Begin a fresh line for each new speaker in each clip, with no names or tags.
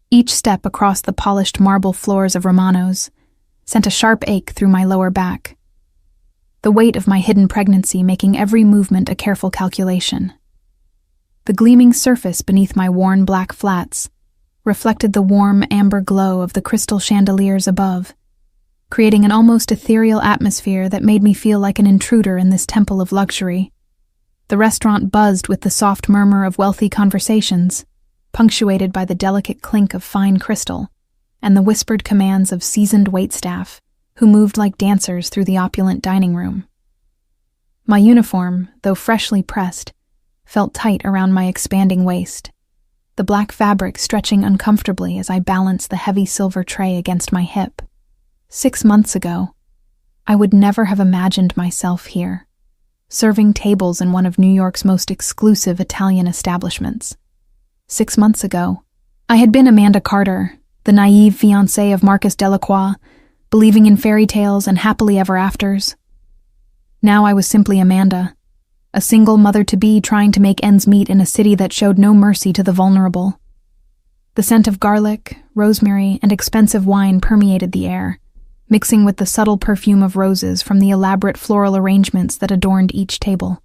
Each step across the polished marble floors of Romano's sent a sharp ache through my lower back, the weight of my hidden pregnancy making every movement a careful calculation. The gleaming surface beneath my worn black flats reflected the warm amber glow of the crystal chandeliers above, creating an almost ethereal atmosphere that made me feel like an intruder in this temple of luxury. The restaurant buzzed with the soft murmur of wealthy conversations, punctuated by the delicate clink of fine crystal and the whispered commands of seasoned waitstaff who moved like dancers through the opulent dining room. My uniform, though freshly pressed, felt tight around my expanding waist, the black fabric stretching uncomfortably as I balanced the heavy silver tray against my hip. 6 months ago, I would never have imagined myself here, serving tables in one of New York's most exclusive Italian establishments. 6 months ago, I had been Amanda Carter, the naive fiancée of Marcus Delacroix, believing in fairy tales and happily ever afters. Now I was simply Amanda, a single mother-to-be trying to make ends meet in a city that showed no mercy to the vulnerable. The scent of garlic, rosemary, and expensive wine permeated the air, mixing with the subtle perfume of roses from the elaborate floral arrangements that adorned each table.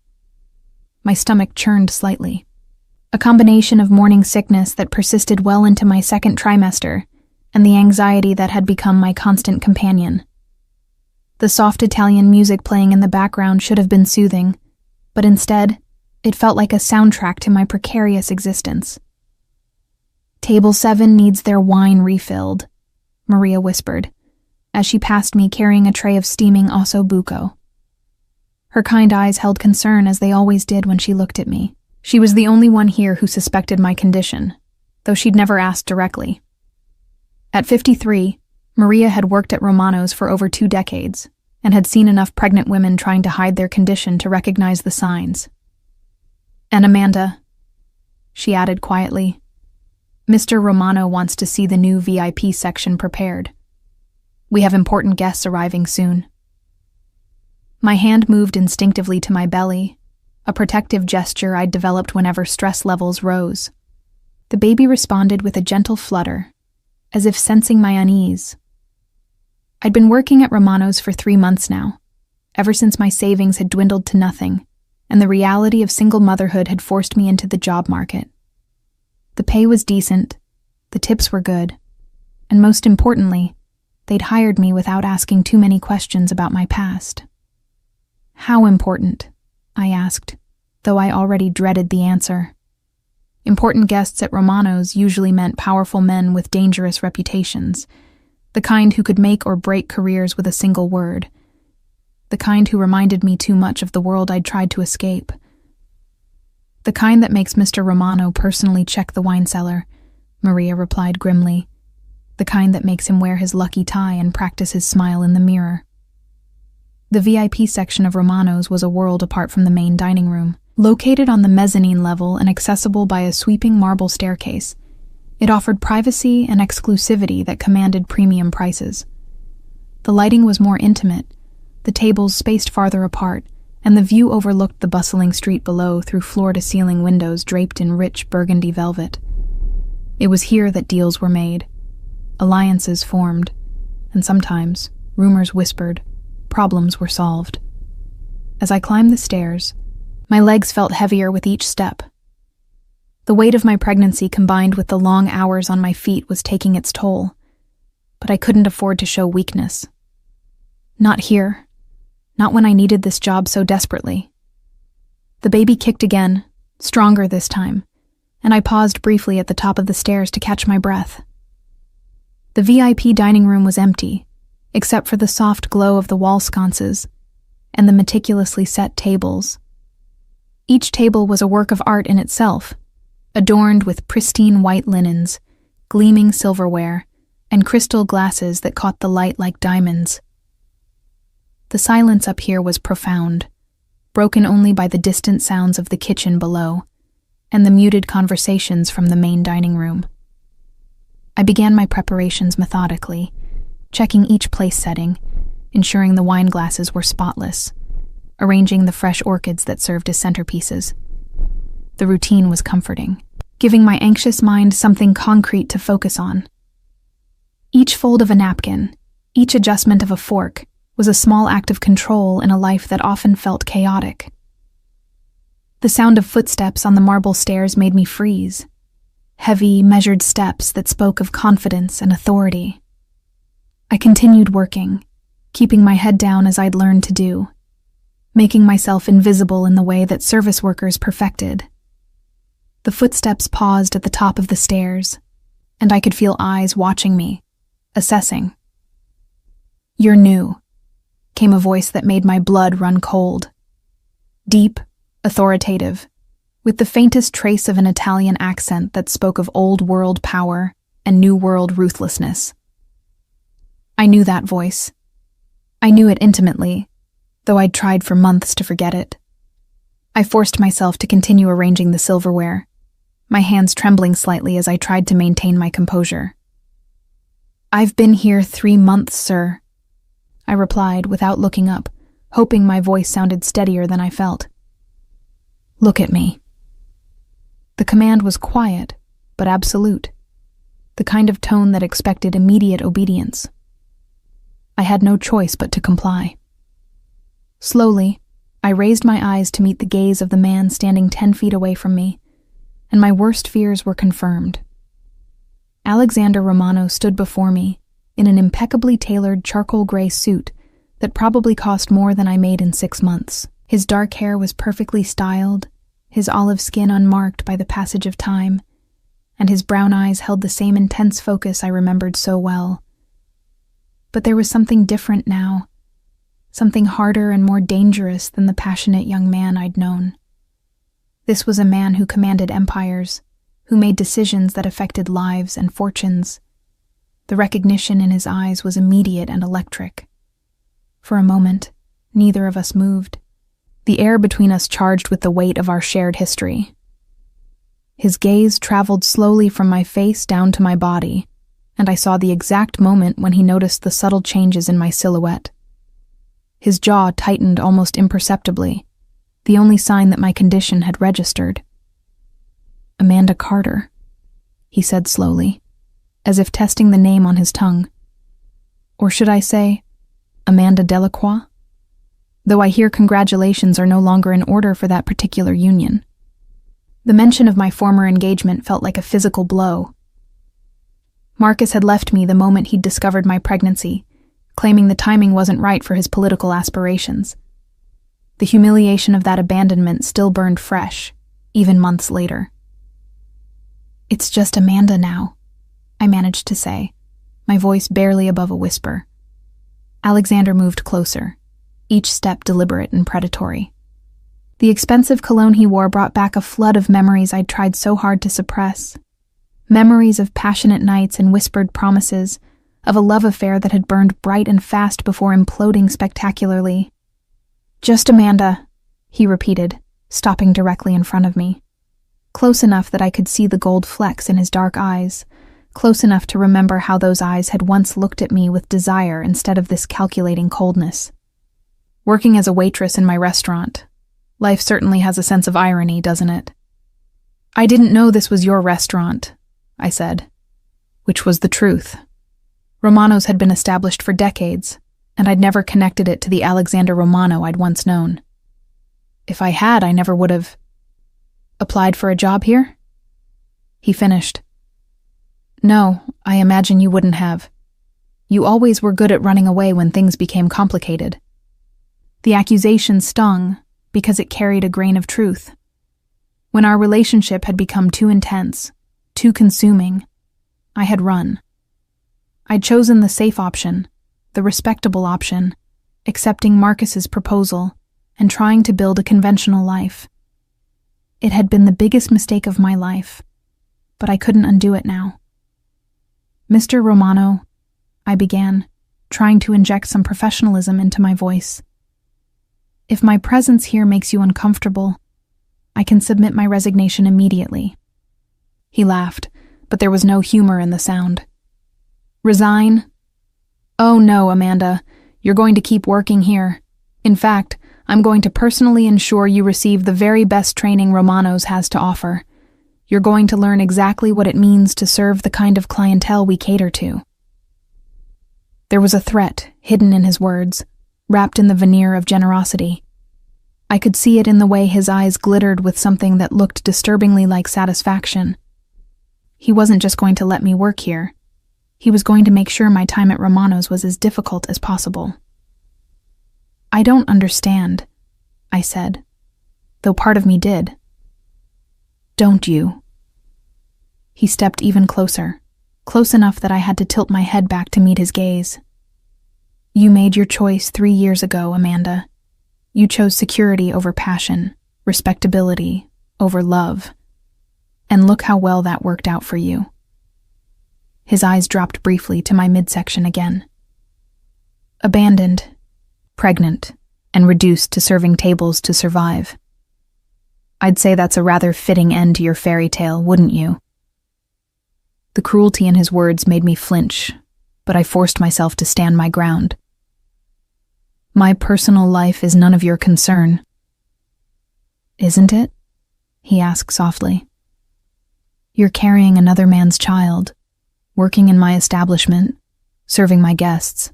My stomach churned slightly, a combination of morning sickness that persisted well into my second trimester and the anxiety that had become my constant companion. The soft Italian music playing in the background should have been soothing, but instead, it felt like a soundtrack to my precarious existence. "Table 7 needs their wine refilled," Maria whispered, as she passed me carrying a tray of steaming osso buco. Her kind eyes held concern as they always did when she looked at me. She was the only one here who suspected my condition, though she'd never asked directly. At 53, Maria had worked at Romano's for over 2 decades and had seen enough pregnant women trying to hide their condition to recognize the signs. "And Amanda," she added quietly, "Mr. Romano wants to see the new VIP section prepared. We have important guests arriving soon." My hand moved instinctively to my belly, a protective gesture I'd developed whenever stress levels rose. The baby responded with a gentle flutter, as if sensing my unease. I'd been working at Romano's for 3 months now, ever since my savings had dwindled to nothing, and the reality of single motherhood had forced me into the job market. The pay was decent, the tips were good, and most importantly, they'd hired me without asking too many questions about my past. "How important?" I asked, though I already dreaded the answer. Important guests at Romano's usually meant powerful men with dangerous reputations, the kind who could make or break careers with a single word, the kind who reminded me too much of the world I'd tried to escape. "The kind that makes Mr. Romano personally check the wine cellar," Maria replied grimly. "The kind that makes him wear his lucky tie and practice his smile in the mirror." The VIP section of Romano's was a world apart from the main dining room. Located on the mezzanine level and accessible by a sweeping marble staircase, it offered privacy and exclusivity that commanded premium prices. The lighting was more intimate, the tables spaced farther apart, and the view overlooked the bustling street below through floor-to-ceiling windows draped in rich burgundy velvet. It was here that deals were made, alliances formed, and sometimes, rumors whispered, problems were solved. As I climbed the stairs, my legs felt heavier with each step. The weight of my pregnancy combined with the long hours on my feet was taking its toll, but I couldn't afford to show weakness. Not here. Not when I needed this job so desperately. The baby kicked again, stronger this time, and I paused briefly at the top of the stairs to catch my breath. The VIP dining room was empty, except for the soft glow of the wall sconces and the meticulously set tables. Each table was a work of art in itself, adorned with pristine white linens, gleaming silverware, and crystal glasses that caught the light like diamonds. The silence up here was profound, broken only by the distant sounds of the kitchen below and the muted conversations from the main dining room. I began my preparations methodically, checking each place setting, ensuring the wine glasses were spotless, arranging the fresh orchids that served as centerpieces. The routine was comforting, giving my anxious mind something concrete to focus on. Each fold of a napkin, each adjustment of a fork, was a small act of control in a life that often felt chaotic. The sound of footsteps on the marble stairs made me freeze. Heavy, measured steps that spoke of confidence and authority. I continued working, keeping my head down as I'd learned to do, making myself invisible in the way that service workers perfected. The footsteps paused at the top of the stairs, and I could feel eyes watching me, assessing. "You're new," came a voice that made my blood run cold. Deep, authoritative, with the faintest trace of an Italian accent that spoke of old-world power and new-world ruthlessness. I knew that voice. I knew it intimately, though I'd tried for months to forget it. I forced myself to continue arranging the silverware, my hands trembling slightly as I tried to maintain my composure. "I've been here 3 months, sir," I replied without looking up, hoping my voice sounded steadier than I felt. "Look at me." The command was quiet, but absolute, the kind of tone that expected immediate obedience. I had no choice but to comply. Slowly, I raised my eyes to meet the gaze of the man standing 10 feet away from me, and my worst fears were confirmed. Alexander Romano stood before me in an impeccably tailored charcoal gray suit that probably cost more than I made in 6 months. His dark hair was perfectly styled, his olive skin unmarked by the passage of time, and his brown eyes held the same intense focus I remembered so well. But there was something different now, something harder and more dangerous than the passionate young man I'd known. This was a man who commanded empires, who made decisions that affected lives and fortunes. The recognition in his eyes was immediate and electric. For a moment, neither of us moved, the air between us charged with the weight of our shared history. His gaze traveled slowly from my face down to my body, and I saw the exact moment when he noticed the subtle changes in my silhouette. His jaw tightened almost imperceptibly, the only sign that my condition had registered. "Amanda Carter," he said slowly, as if testing the name on his tongue. Or should I say, Amanda Delacroix? Though I hear congratulations are no longer in order for that particular union. The mention of my former engagement felt like a physical blow. Marcus had left me the moment he'd discovered my pregnancy, claiming the timing wasn't right for his political aspirations. The humiliation of that abandonment still burned fresh, even months later. "It's just Amanda now," I managed to say, my voice barely above a whisper. Alexander moved closer, each step deliberate and predatory. The expensive cologne he wore brought back a flood of memories I'd tried so hard to suppress. Memories of passionate nights and whispered promises, of a love affair that had burned bright and fast before imploding spectacularly. "Just Amanda," he repeated, stopping directly in front of me. Close enough that I could see the gold flecks in his dark eyes, close enough to remember how those eyes had once looked at me with desire instead of this calculating coldness. Working as a waitress in my restaurant, life certainly has a sense of irony, doesn't it? "I didn't know this was your restaurant," I said, which was the truth. Romano's had been established for decades, and I'd never connected it to the Alexander Romano I'd once known. If I had, I never would have applied for a job here? He finished. "No, I imagine you wouldn't have. You always were good at running away when things became complicated." The accusation stung because it carried a grain of truth. When our relationship had become too intense, too consuming, I had run. I'd chosen the safe option, the respectable option, accepting Marcus's proposal and trying to build a conventional life. It had been the biggest mistake of my life, but I couldn't undo it now. "Mr. Romano," I began, trying to inject some professionalism into my voice. "If my presence here makes you uncomfortable, I can submit my resignation immediately." He laughed, but there was no humor in the sound. "Resign? Oh no, Amanda, you're going to keep working here. In fact, I'm going to personally ensure you receive the very best training Romano's has to offer. You're going to learn exactly what it means to serve the kind of clientele we cater to." There was a threat hidden in his words, wrapped in the veneer of generosity. I could see it in the way his eyes glittered with something that looked disturbingly like satisfaction. He wasn't just going to let me work here. He was going to make sure my time at Romano's was as difficult as possible. "I don't understand," I said, though part of me did. "Don't you?" He stepped even closer, close enough that I had to tilt my head back to meet his gaze. "You made your choice 3 years ago, Amanda. You chose security over passion, respectability over love. And look how well that worked out for you." His eyes dropped briefly to my midsection again. "Abandoned, pregnant, and reduced to serving tables to survive. I'd say that's a rather fitting end to your fairy tale, wouldn't you?" The cruelty in his words made me flinch, but I forced myself to stand my ground. "My personal life is none of your concern." "Isn't it?" he asked softly. "You're carrying another man's child, working in my establishment, serving my guests.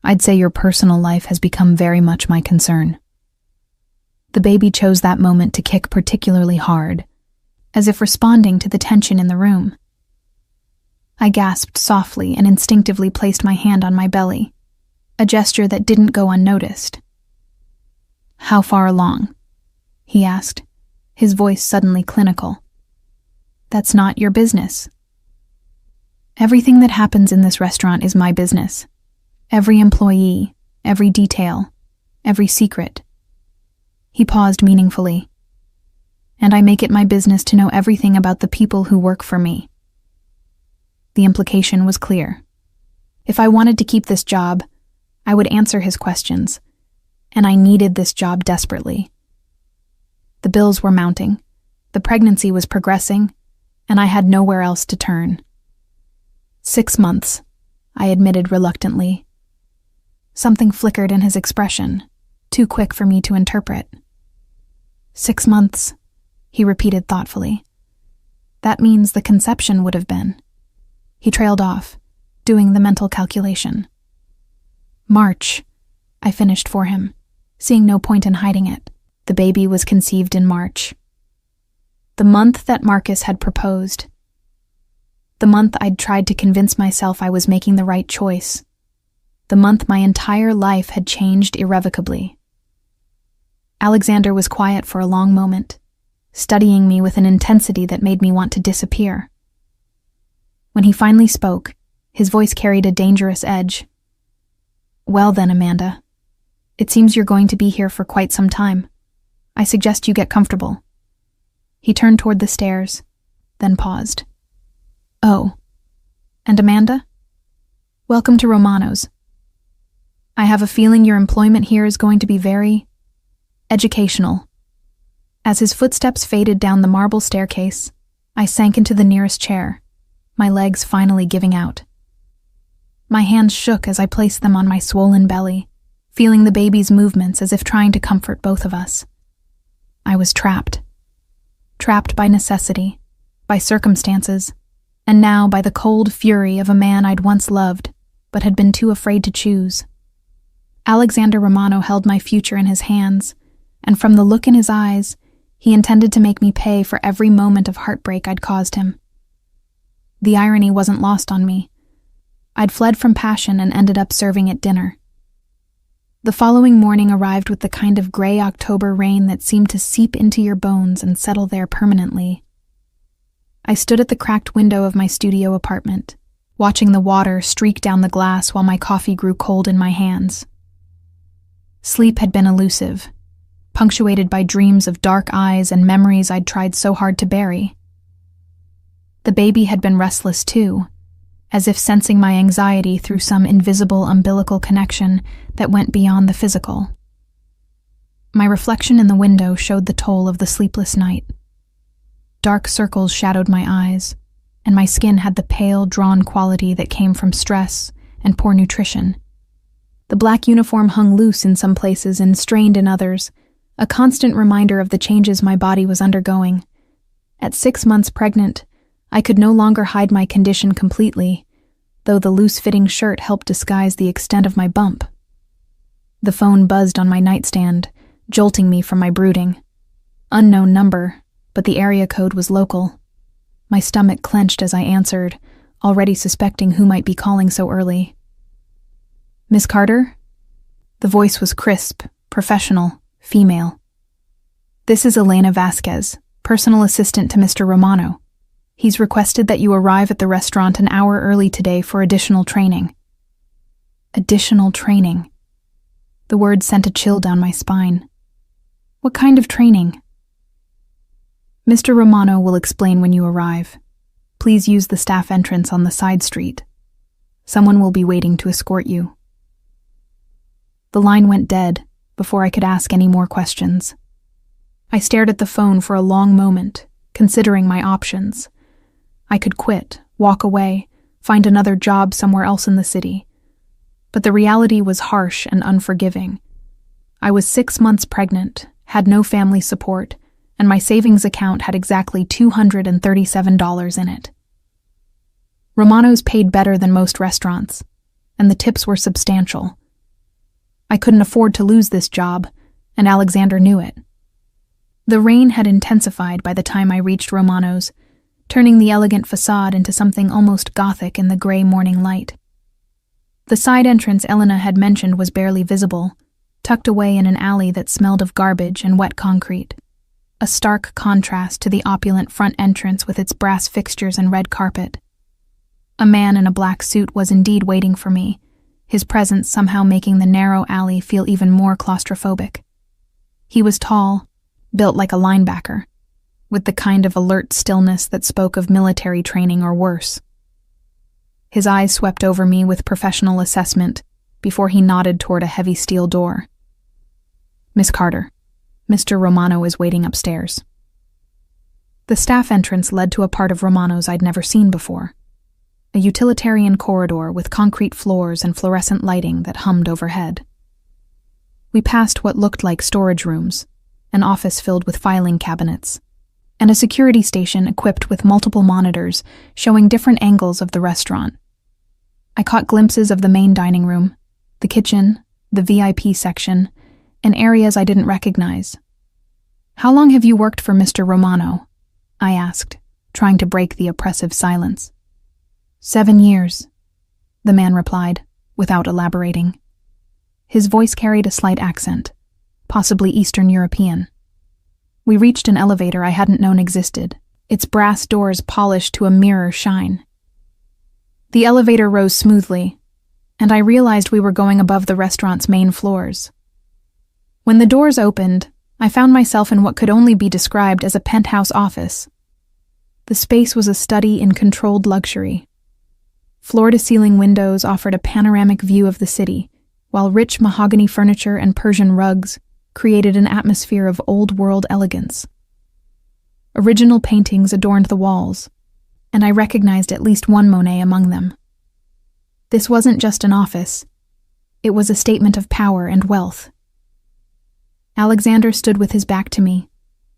I'd say your personal life has become very much my concern." The baby chose that moment to kick particularly hard, as if responding to the tension in the room. I gasped softly and instinctively placed my hand on my belly, a gesture that didn't go unnoticed. "How far along?" he asked, his voice suddenly clinical. "That's not your business." "Everything that happens in this restaurant is my business. Every employee, every detail, every secret." He paused meaningfully. "And I make it my business to know everything about the people who work for me." The implication was clear. If I wanted to keep this job, I would answer his questions, and I needed this job desperately. The bills were mounting, the pregnancy was progressing, and I had nowhere else to turn. 6 months, I admitted reluctantly. Something flickered in his expression, too quick for me to interpret. 6 months, he repeated thoughtfully. "That means the conception would have been." He trailed off, doing the mental calculation. "March," I finished for him, seeing no point in hiding it. The baby was conceived in March. The month that Marcus had proposed. The month I'd tried to convince myself I was making the right choice. The month my entire life had changed irrevocably. Alexander was quiet for a long moment, studying me with an intensity that made me want to disappear. When he finally spoke, his voice carried a dangerous edge. "Well then, Amanda, it seems you're going to be here for quite some time. I suggest you get comfortable." He turned toward the stairs, then paused. "Oh, and Amanda? Welcome to Romano's. I have a feeling your employment here is going to be very educational." As his footsteps faded down the marble staircase, I sank into the nearest chair, my legs finally giving out. My hands shook as I placed them on my swollen belly, feeling the baby's movements as if trying to comfort both of us. I was trapped. Trapped by necessity, by circumstances, and now by the cold fury of a man I'd once loved, but had been too afraid to choose. Alexander Romano held my future in his hands, and from the look in his eyes, he intended to make me pay for every moment of heartbreak I'd caused him. The irony wasn't lost on me. I'd fled from passion and ended up serving at dinner. The following morning arrived with the kind of gray October rain that seemed to seep into your bones and settle there permanently. I stood at the cracked window of my studio apartment, watching the water streak down the glass while my coffee grew cold in my hands. Sleep had been elusive, punctuated by dreams of dark eyes and memories I'd tried so hard to bury. The baby had been restless too, as if sensing my anxiety through some invisible umbilical connection that went beyond the physical. My reflection in the window showed the toll of the sleepless night. Dark circles shadowed my eyes, and my skin had the pale, drawn quality that came from stress and poor nutrition. The black uniform hung loose in some places and strained in others, a constant reminder of the changes my body was undergoing. At 6 months pregnant, I could no longer hide my condition completely, though the loose-fitting shirt helped disguise the extent of my bump. The phone buzzed on my nightstand, jolting me from my brooding. Unknown number, but the area code was local. My stomach clenched as I answered, already suspecting who might be calling so early. "Miss Carter?" The voice was crisp, professional, female. "This is Elena Vasquez, personal assistant to Mr. Romano. He's requested that you arrive at the restaurant an hour early today for additional training." Additional training. The word sent a chill down my spine. What kind of training? "Mr. Romano will explain when you arrive. Please use the staff entrance on the side street. Someone will be waiting to escort you." The line went dead before I could ask any more questions. I stared at the phone for a long moment, considering my options. I could quit, walk away, find another job somewhere else in the city. But the reality was harsh and unforgiving. I was 6 months pregnant, had no family support, and my savings account had exactly $237 in it. Romano's paid better than most restaurants, and the tips were substantial. I couldn't afford to lose this job, and Alexander knew it. The rain had intensified by the time I reached Romano's, turning the elegant facade into something almost gothic in the gray morning light. The side entrance Elena had mentioned was barely visible, tucked away in an alley that smelled of garbage and wet concrete. A stark contrast to the opulent front entrance with its brass fixtures and red carpet. A man in a black suit was indeed waiting for me, his presence somehow making the narrow alley feel even more claustrophobic. He was tall, built like a linebacker, with the kind of alert stillness that spoke of military training or worse. His eyes swept over me with professional assessment before he nodded toward a heavy steel door. "Miss Carter, Mr. Romano is waiting upstairs." The staff entrance led to a part of Romano's I'd never seen before. A utilitarian corridor with concrete floors and fluorescent lighting that hummed overhead. We passed what looked like storage rooms, an office filled with filing cabinets, and a security station equipped with multiple monitors showing different angles of the restaurant. I caught glimpses of the main dining room, the kitchen, the VIP section, and areas I didn't recognize. "How long have you worked for Mr. Romano?" I asked, trying to break the oppressive silence. 7 years, the man replied, without elaborating. His voice carried a slight accent, possibly Eastern European. We reached an elevator I hadn't known existed, its brass doors polished to a mirror shine. The elevator rose smoothly, and I realized we were going above the restaurant's main floors. When the doors opened, I found myself in what could only be described as a penthouse office. The space was a study in controlled luxury. Floor-to-ceiling windows offered a panoramic view of the city, while rich mahogany furniture and Persian rugs created an atmosphere of old-world elegance. Original paintings adorned the walls, and I recognized at least one Monet among them. This wasn't just an office. It was a statement of power and wealth. Alexander stood with his back to me,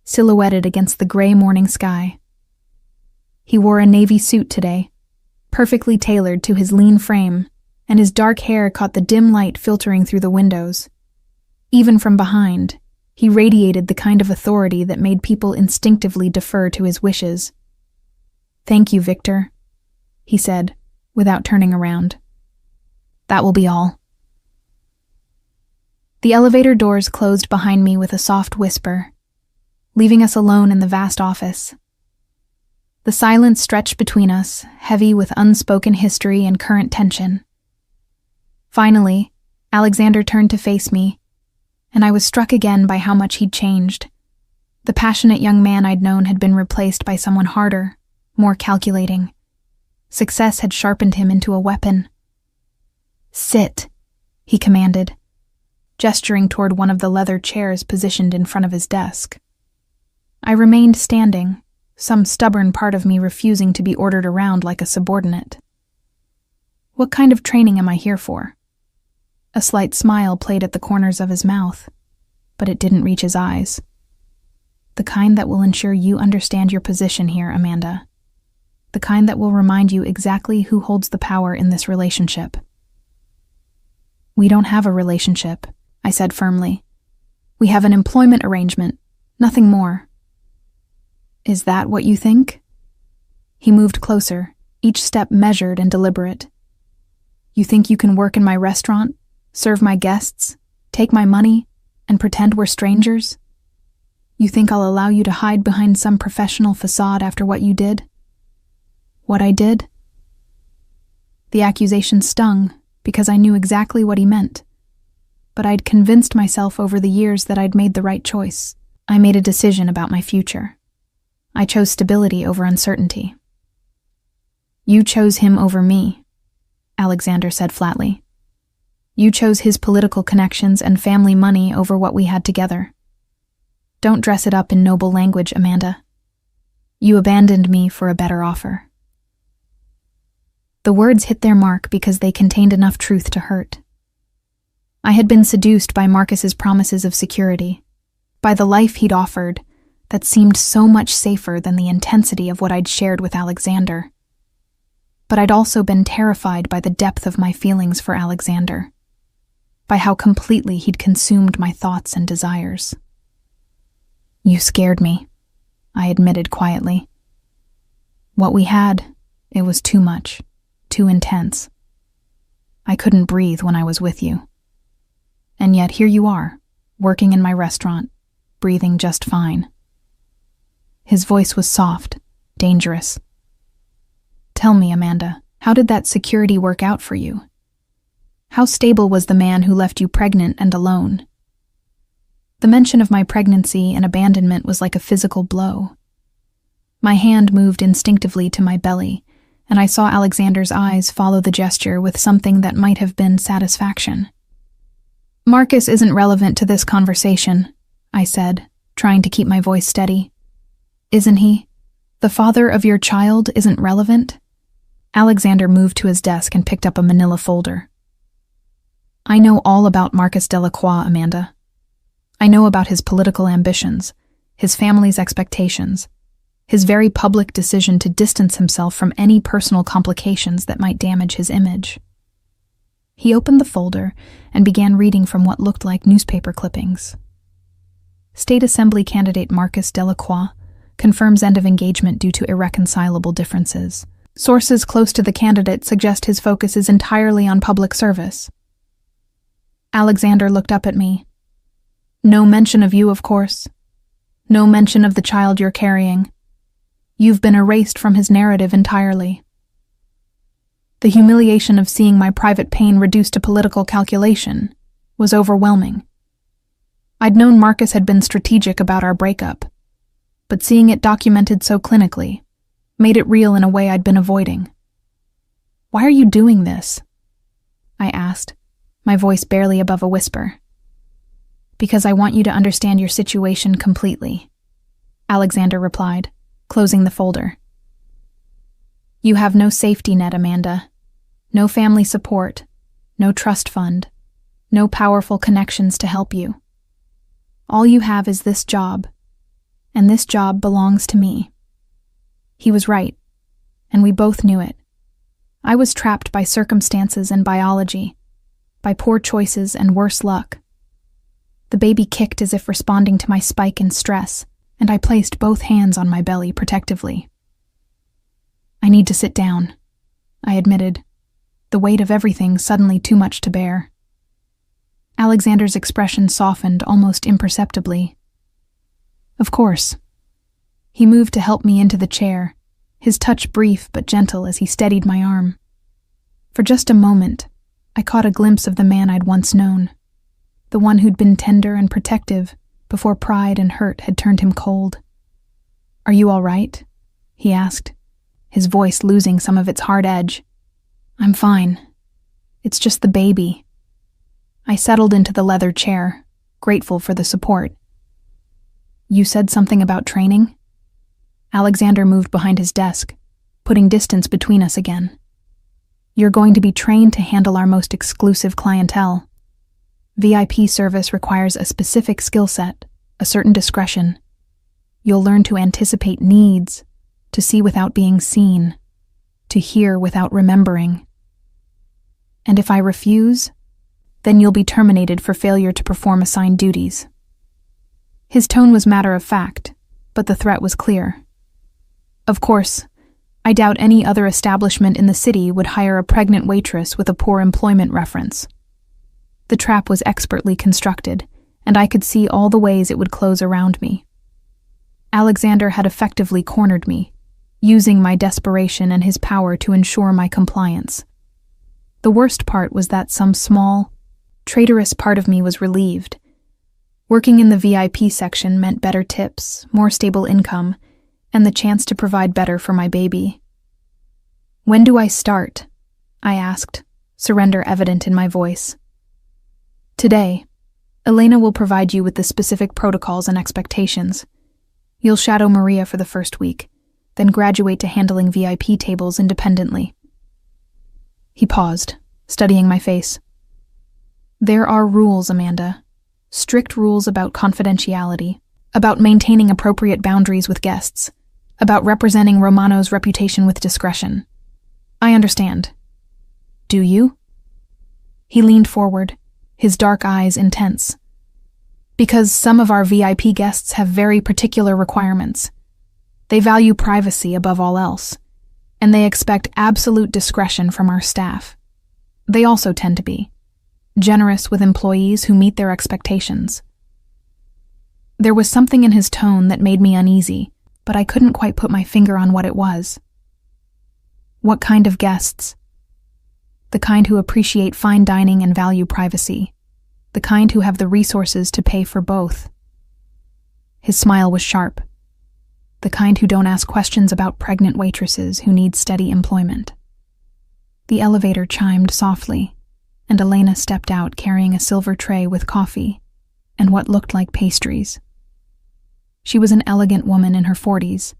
silhouetted against the gray morning sky. He wore a navy suit today, perfectly tailored to his lean frame, and his dark hair caught the dim light filtering through the windows. Even from behind, he radiated the kind of authority that made people instinctively defer to his wishes. "Thank you, Victor," he said, without turning around. "That will be all." The elevator doors closed behind me with a soft whisper, leaving us alone in the vast office. The silence stretched between us, heavy with unspoken history and current tension. Finally, Alexander turned to face me, and I was struck again by how much he'd changed. The passionate young man I'd known had been replaced by someone harder, more calculating. Success had sharpened him into a weapon. "Sit," he commanded, gesturing toward one of the leather chairs positioned in front of his desk. I remained standing, some stubborn part of me refusing to be ordered around like a subordinate. "What kind of training am I here for?" A slight smile played at the corners of his mouth, but it didn't reach his eyes. The kind that will ensure you understand your position here, Amanda. The kind that will remind you exactly who holds the power in this relationship. We don't have a relationship, I said firmly. We have an employment arrangement, nothing more. Is that what you think? He moved closer, each step measured and deliberate. You think you can work in my restaurant, serve my guests, take my money, and pretend we're strangers? You think I'll allow you to hide behind some professional facade after what you did? What I did? The accusation stung because I knew exactly what he meant. But I'd convinced myself over the years that I'd made the right choice. I made a decision about my future. I chose stability over uncertainty. You chose him over me, Alexander said flatly. You chose his political connections and family money over what we had together. Don't dress it up in noble language, Amanda. You abandoned me for a better offer. The words hit their mark because they contained enough truth to hurt. I had been seduced by Marcus's promises of security, by the life he'd offered that seemed so much safer than the intensity of what I'd shared with Alexander. But I'd also been terrified by the depth of my feelings for Alexander, by how completely he'd consumed my thoughts and desires. You scared me, I admitted quietly. What we had, it was too much, too intense. I couldn't breathe when I was with you. And yet here you are, working in my restaurant, breathing just fine. His voice was soft, dangerous. Tell me, Amanda, how did that security work out for you? How stable was the man who left you pregnant and alone? The mention of my pregnancy and abandonment was like a physical blow. My hand moved instinctively to my belly, and I saw Alexander's eyes follow the gesture with something that might have been satisfaction. Marcus isn't relevant to this conversation, I said, trying to keep my voice steady. Isn't he? The father of your child isn't relevant? Alexander moved to his desk and picked up a manila folder. I know all about Marcus Delacroix, Amanda. I know about his political ambitions, his family's expectations, his very public decision to distance himself from any personal complications that might damage his image. He opened the folder and began reading from what looked like newspaper clippings. State Assembly candidate Marcus Delacroix confirms end of engagement due to irreconcilable differences. Sources close to the candidate suggest his focus is entirely on public service. Alexander looked up at me. No mention of you, of course. No mention of the child you're carrying. You've been erased from his narrative entirely. The humiliation of seeing my private pain reduced to political calculation was overwhelming. I'd known Marcus had been strategic about our breakup, but seeing it documented so clinically made it real in a way I'd been avoiding. Why are you doing this? I asked, my voice barely above a whisper. Because I want you to understand your situation completely, Alexander replied, closing the folder. You have no safety net, Amanda. No family support, no trust fund, no powerful connections to help you. All you have is this job, and this job belongs to me. He was right, and we both knew it. I was trapped by circumstances and biology, by poor choices and worse luck. The baby kicked as if responding to my spike in stress, and I placed both hands on my belly protectively. I need to sit down, I admitted, the weight of everything suddenly too much to bear. Alexander's expression softened almost imperceptibly. Of course. He moved to help me into the chair, his touch brief but gentle as he steadied my arm. For just a moment, I caught a glimpse of the man I'd once known, the one who'd been tender and protective before pride and hurt had turned him cold. Are you all right? He asked, his voice losing some of its hard edge. I'm fine. It's just the baby. I settled into the leather chair, grateful for the support. You said something about training? Alexander moved behind his desk, putting distance between us again. You're going to be trained to handle our most exclusive clientele. VIP service requires a specific skill set, a certain discretion. You'll learn to anticipate needs, to see without being seen, to hear without remembering. And if I refuse, then you'll be terminated for failure to perform assigned duties." His tone was matter-of-fact, but the threat was clear. Of course, I doubt any other establishment in the city would hire a pregnant waitress with a poor employment reference. The trap was expertly constructed, and I could see all the ways it would close around me. Alexander had effectively cornered me, using my desperation and his power to ensure my compliance. The worst part was that some small, traitorous part of me was relieved. Working in the VIP section meant better tips, more stable income, and the chance to provide better for my baby. "When do I start?" I asked, surrender evident in my voice. "Today. Elena will provide you with the specific protocols and expectations. You'll shadow Maria for the first week, then graduate to handling VIP tables independently." He paused, studying my face. "There are rules, Amanda. Strict rules about confidentiality, about maintaining appropriate boundaries with guests, about representing Romano's reputation with discretion. I understand. Do you?" He leaned forward, his dark eyes intense. "Because some of our VIP guests have very particular requirements. They value privacy above all else, and they expect absolute discretion from our staff. They also tend to be generous with employees who meet their expectations." There was something in his tone that made me uneasy, but I couldn't quite put my finger on what it was. "What kind of guests?" "The kind who appreciate fine dining and value privacy. The kind who have the resources to pay for both." His smile was sharp. "The kind who don't ask questions about pregnant waitresses who need steady employment." The elevator chimed softly, and Elena stepped out carrying a silver tray with coffee and what looked like pastries. She was an elegant woman in her 40s,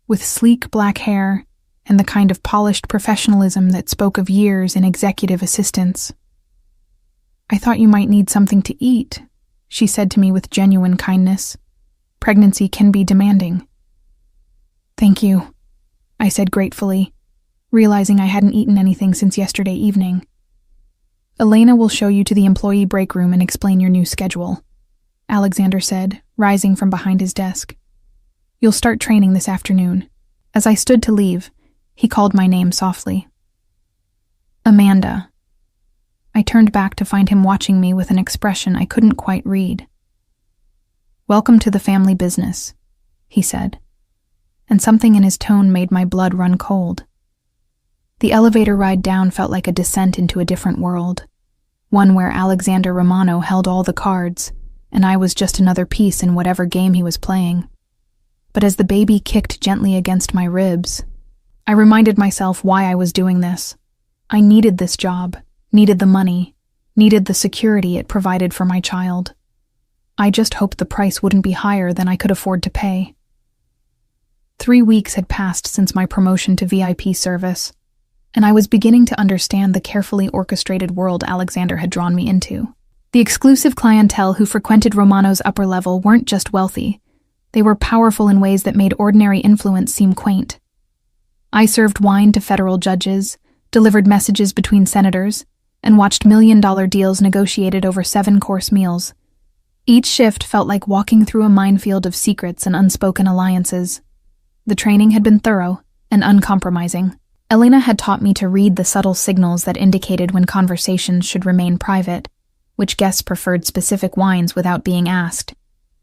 with sleek black hair and the kind of polished professionalism that spoke of years in executive assistance. "I thought you might need something to eat," she said to me with genuine kindness. "Pregnancy can be demanding." "Thank you," I said gratefully, realizing I hadn't eaten anything since yesterday evening. "Elena will show you to the employee break room and explain your new schedule," Alexander said, rising from behind his desk. "You'll start training this afternoon." As I stood to leave, he called my name softly. "Amanda." I turned back to find him watching me with an expression I couldn't quite read. "Welcome to the family business," he said, and something in his tone made my blood run cold. The elevator ride down felt like a descent into a different world, one where Alexander Romano held all the cards, and I was just another piece in whatever game he was playing. But as the baby kicked gently against my ribs, I reminded myself why I was doing this. I needed this job, needed the money, needed the security it provided for my child. I just hoped the price wouldn't be higher than I could afford to pay. 3 weeks had passed since my promotion to VIP service, and I was beginning to understand the carefully orchestrated world Alexander had drawn me into. The exclusive clientele who frequented Romano's upper level weren't just wealthy. They were powerful in ways that made ordinary influence seem quaint. I served wine to federal judges, delivered messages between senators, and watched million-dollar deals negotiated over 7-course meals. Each shift felt like walking through a minefield of secrets and unspoken alliances. The training had been thorough and uncompromising. Elena had taught me to read the subtle signals that indicated when conversations should remain private, which guests preferred specific wines without being asked,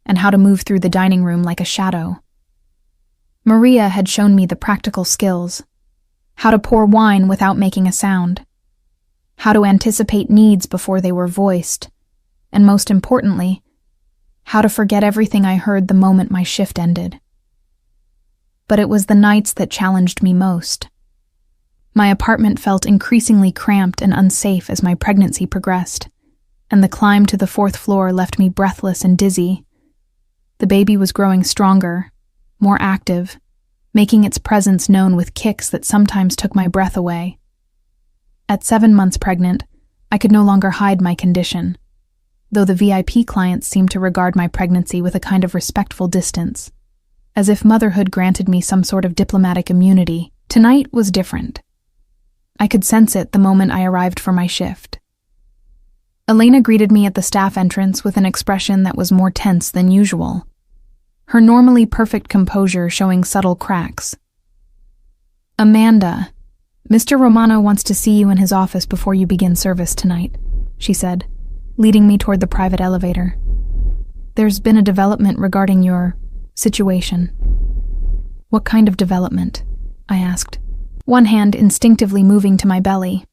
and how to move through the dining room like a shadow. Maria had shown me the practical skills: how to pour wine without making a sound, how to anticipate needs before they were voiced, and most importantly, how to forget everything I heard the moment my shift ended. But it was the nights that challenged me most. My apartment felt increasingly cramped and unsafe as my pregnancy progressed, and the climb to the 4th floor left me breathless and dizzy. The baby was growing stronger, more active, making its presence known with kicks that sometimes took my breath away. At 7 months pregnant, I could no longer hide my condition, though the VIP clients seemed to regard my pregnancy with a kind of respectful distance. as if motherhood granted me some sort of diplomatic immunity. Tonight was different. I could sense it the moment I arrived for my shift. Elena greeted me at the staff entrance with an expression that was more tense than usual, her normally perfect composure showing subtle cracks. "Amanda, Mr. Romano wants to see you in his office before you begin service tonight," she said, leading me toward the private elevator. "There's been a development regarding your situation." "What kind of development?" I asked, one hand instinctively moving to my belly.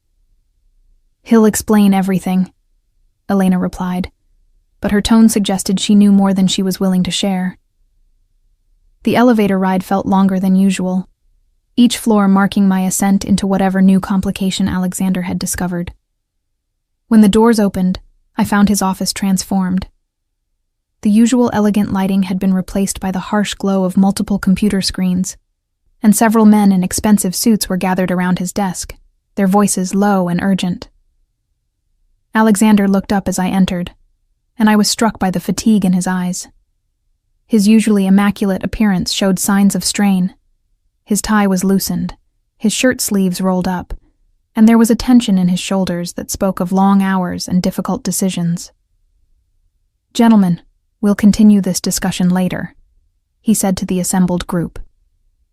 "He'll explain everything," Elena replied, but her tone suggested she knew more than she was willing to share. The elevator ride felt longer than usual, each floor marking my ascent into whatever new complication Alexander had discovered. When the doors opened, I found his office transformed. The usual elegant lighting had been replaced by the harsh glow of multiple computer screens, and several men in expensive suits were gathered around his desk, their voices low and urgent. Alexander looked up as I entered, and I was struck by the fatigue in his eyes. His usually immaculate appearance showed signs of strain. His tie was loosened, his shirt sleeves rolled up, and there was a tension in his shoulders that spoke of long hours and difficult decisions. "Gentlemen, we'll continue this discussion later," he said to the assembled group.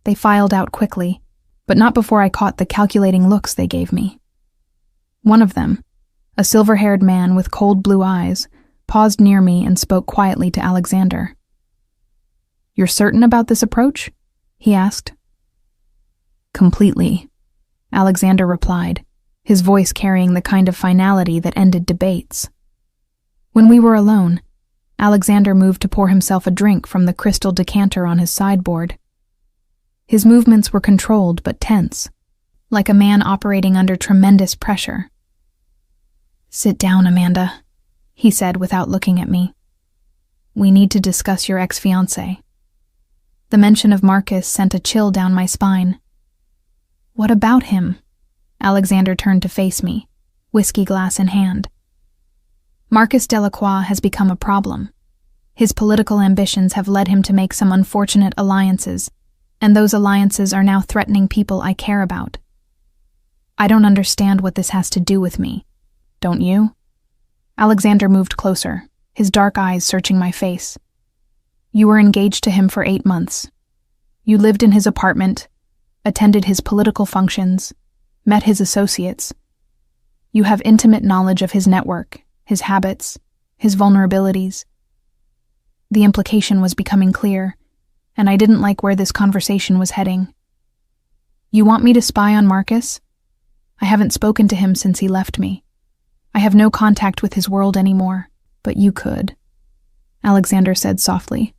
They filed out quickly, but not before I caught the calculating looks they gave me. One of them, a silver-haired man with cold blue eyes, paused near me and spoke quietly to Alexander. "You're certain about this approach?" he asked. "Completely," Alexander replied, his voice carrying the kind of finality that ended debates. When we were alone, Alexander moved to pour himself a drink from the crystal decanter on his sideboard. His movements were controlled but tense, like a man operating under tremendous pressure. "Sit down, Amanda," he said without looking at me. "We need to discuss your ex-fiancé." The mention of Marcus sent a chill down my spine. "What about him?" Alexander turned to face me, whiskey glass in hand. "Marcus Delacroix has become a problem. His political ambitions have led him to make some unfortunate alliances, and those alliances are now threatening people I care about. I don't understand what this has to do with me. Don't you?" Alexander moved closer, his dark eyes searching my face. "You were engaged to him for 8 months. You lived in his apartment, attended his political functions, met his associates. You have intimate knowledge of his network, his habits, his vulnerabilities." The implication was becoming clear, and I didn't like where this conversation was heading. "You want me to spy on Marcus? I haven't spoken to him since he left me. I have no contact with his world anymore, but you could," Alexander said softly,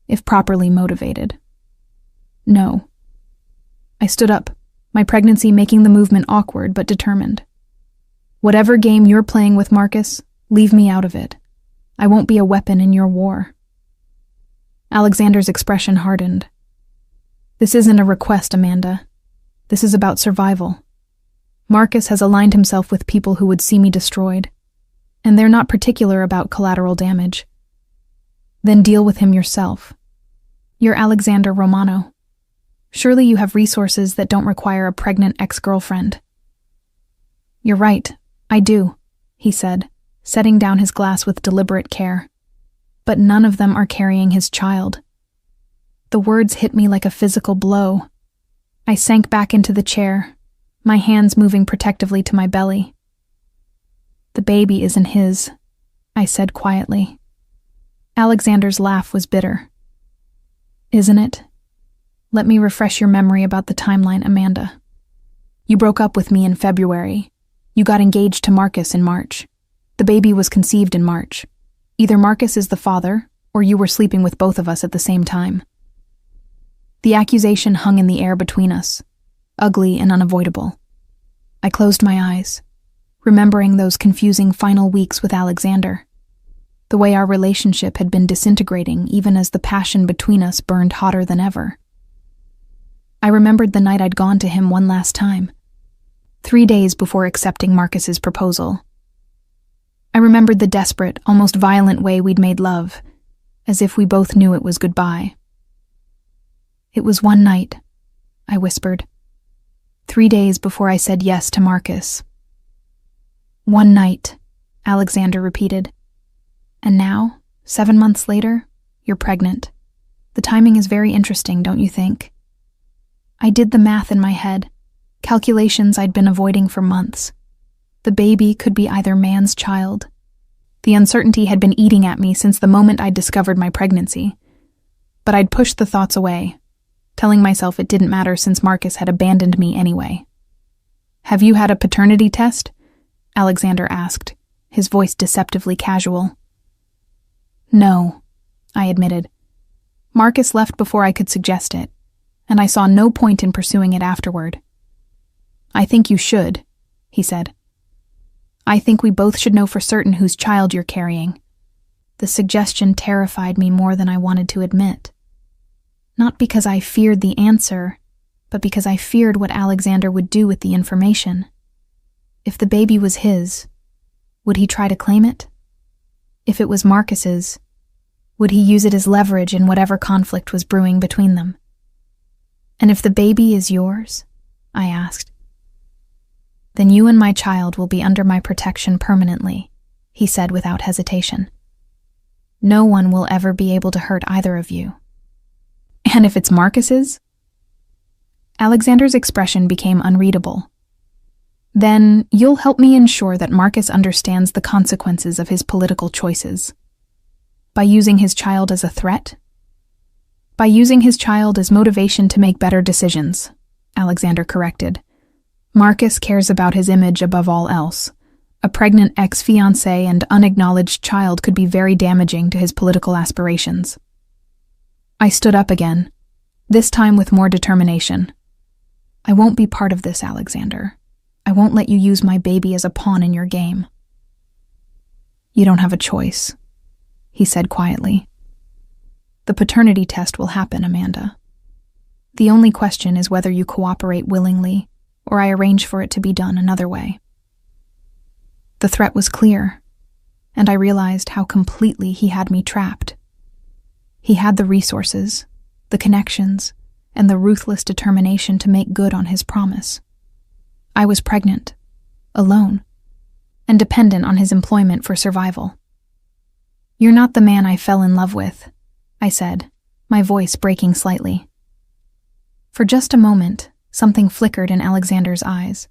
"if properly motivated." "No." I stood up, my pregnancy making the movement awkward but determined. "Whatever game you're playing with Marcus, leave me out of it. I won't be a weapon in your war." Alexander's expression hardened. "This isn't a request, Amanda. This is about survival. Marcus has aligned himself with people who would see me destroyed, and they're not particular about collateral damage. Then deal with him yourself. You're Alexander Romano. Surely you have resources that don't require a pregnant ex-girlfriend." "You're right, I do," he said, setting down his glass with deliberate care. "But none of them are carrying his child." The words hit me like a physical blow. I sank back into the chair, my hands moving protectively to my belly. "The baby isn't his," I said quietly. Alexander's laugh was bitter. "Isn't it? Let me refresh your memory about the timeline, Amanda. You broke up with me in February. You got engaged to Marcus in March. The baby was conceived in March. Either Marcus is the father, or you were sleeping with both of us at the same time." The accusation hung in the air between us, ugly and unavoidable. I closed my eyes, remembering those confusing final weeks with Alexander, the way our relationship had been disintegrating even as the passion between us burned hotter than ever. I remembered the night I'd gone to him one last time, 3 days before accepting Marcus's proposal. I remembered the desperate, almost violent way we'd made love, as if we both knew it was goodbye. It was one night, I whispered. 3 days before I said yes to Marcus. One night, Alexander repeated. And now, 7 months later, you're pregnant. The timing is very interesting, don't you think? I did the math in my head, calculations I'd been avoiding for months. The baby could be either man's child. The uncertainty had been eating at me since the moment I'd discovered my pregnancy. But I'd pushed the thoughts away, telling myself it didn't matter since Marcus had abandoned me anyway. Have you had a paternity test? Alexander asked, his voice deceptively casual. No, I admitted. Marcus left before I could suggest it, and I saw no point in pursuing it afterward. I think you should, he said. I think we both should know for certain whose child you're carrying. The suggestion terrified me more than I wanted to admit. Not because I feared the answer, but because I feared what Alexander would do with the information. If the baby was his, would he try to claim it? If it was Marcus's, would he use it as leverage in whatever conflict was brewing between them? And if the baby is yours, I asked, then you and my child will be under my protection permanently, he said without hesitation. No one will ever be able to hurt either of you. And if it's Marcus's? Alexander's expression became unreadable. Then you'll help me ensure that Marcus understands the consequences of his political choices. By using his child as a threat? By using his child as motivation to make better decisions, Alexander corrected. Marcus cares about his image above all else. A pregnant ex-fiancée and unacknowledged child could be very damaging to his political aspirations. I stood up again, this time with more determination. I won't be part of this, Alexander. I won't let you use my baby as a pawn in your game. You don't have a choice, he said quietly. The paternity test will happen, Amanda. The only question is whether you cooperate willingly, or I arrange for it to be done another way. The threat was clear, and I realized how completely he had me trapped. He had the resources, the connections, and the ruthless determination to make good on his promise. I was pregnant, alone, and dependent on his employment for survival. You're not the man I fell in love with, I said, my voice breaking slightly. For just a moment, something flickered in Alexander's eyes.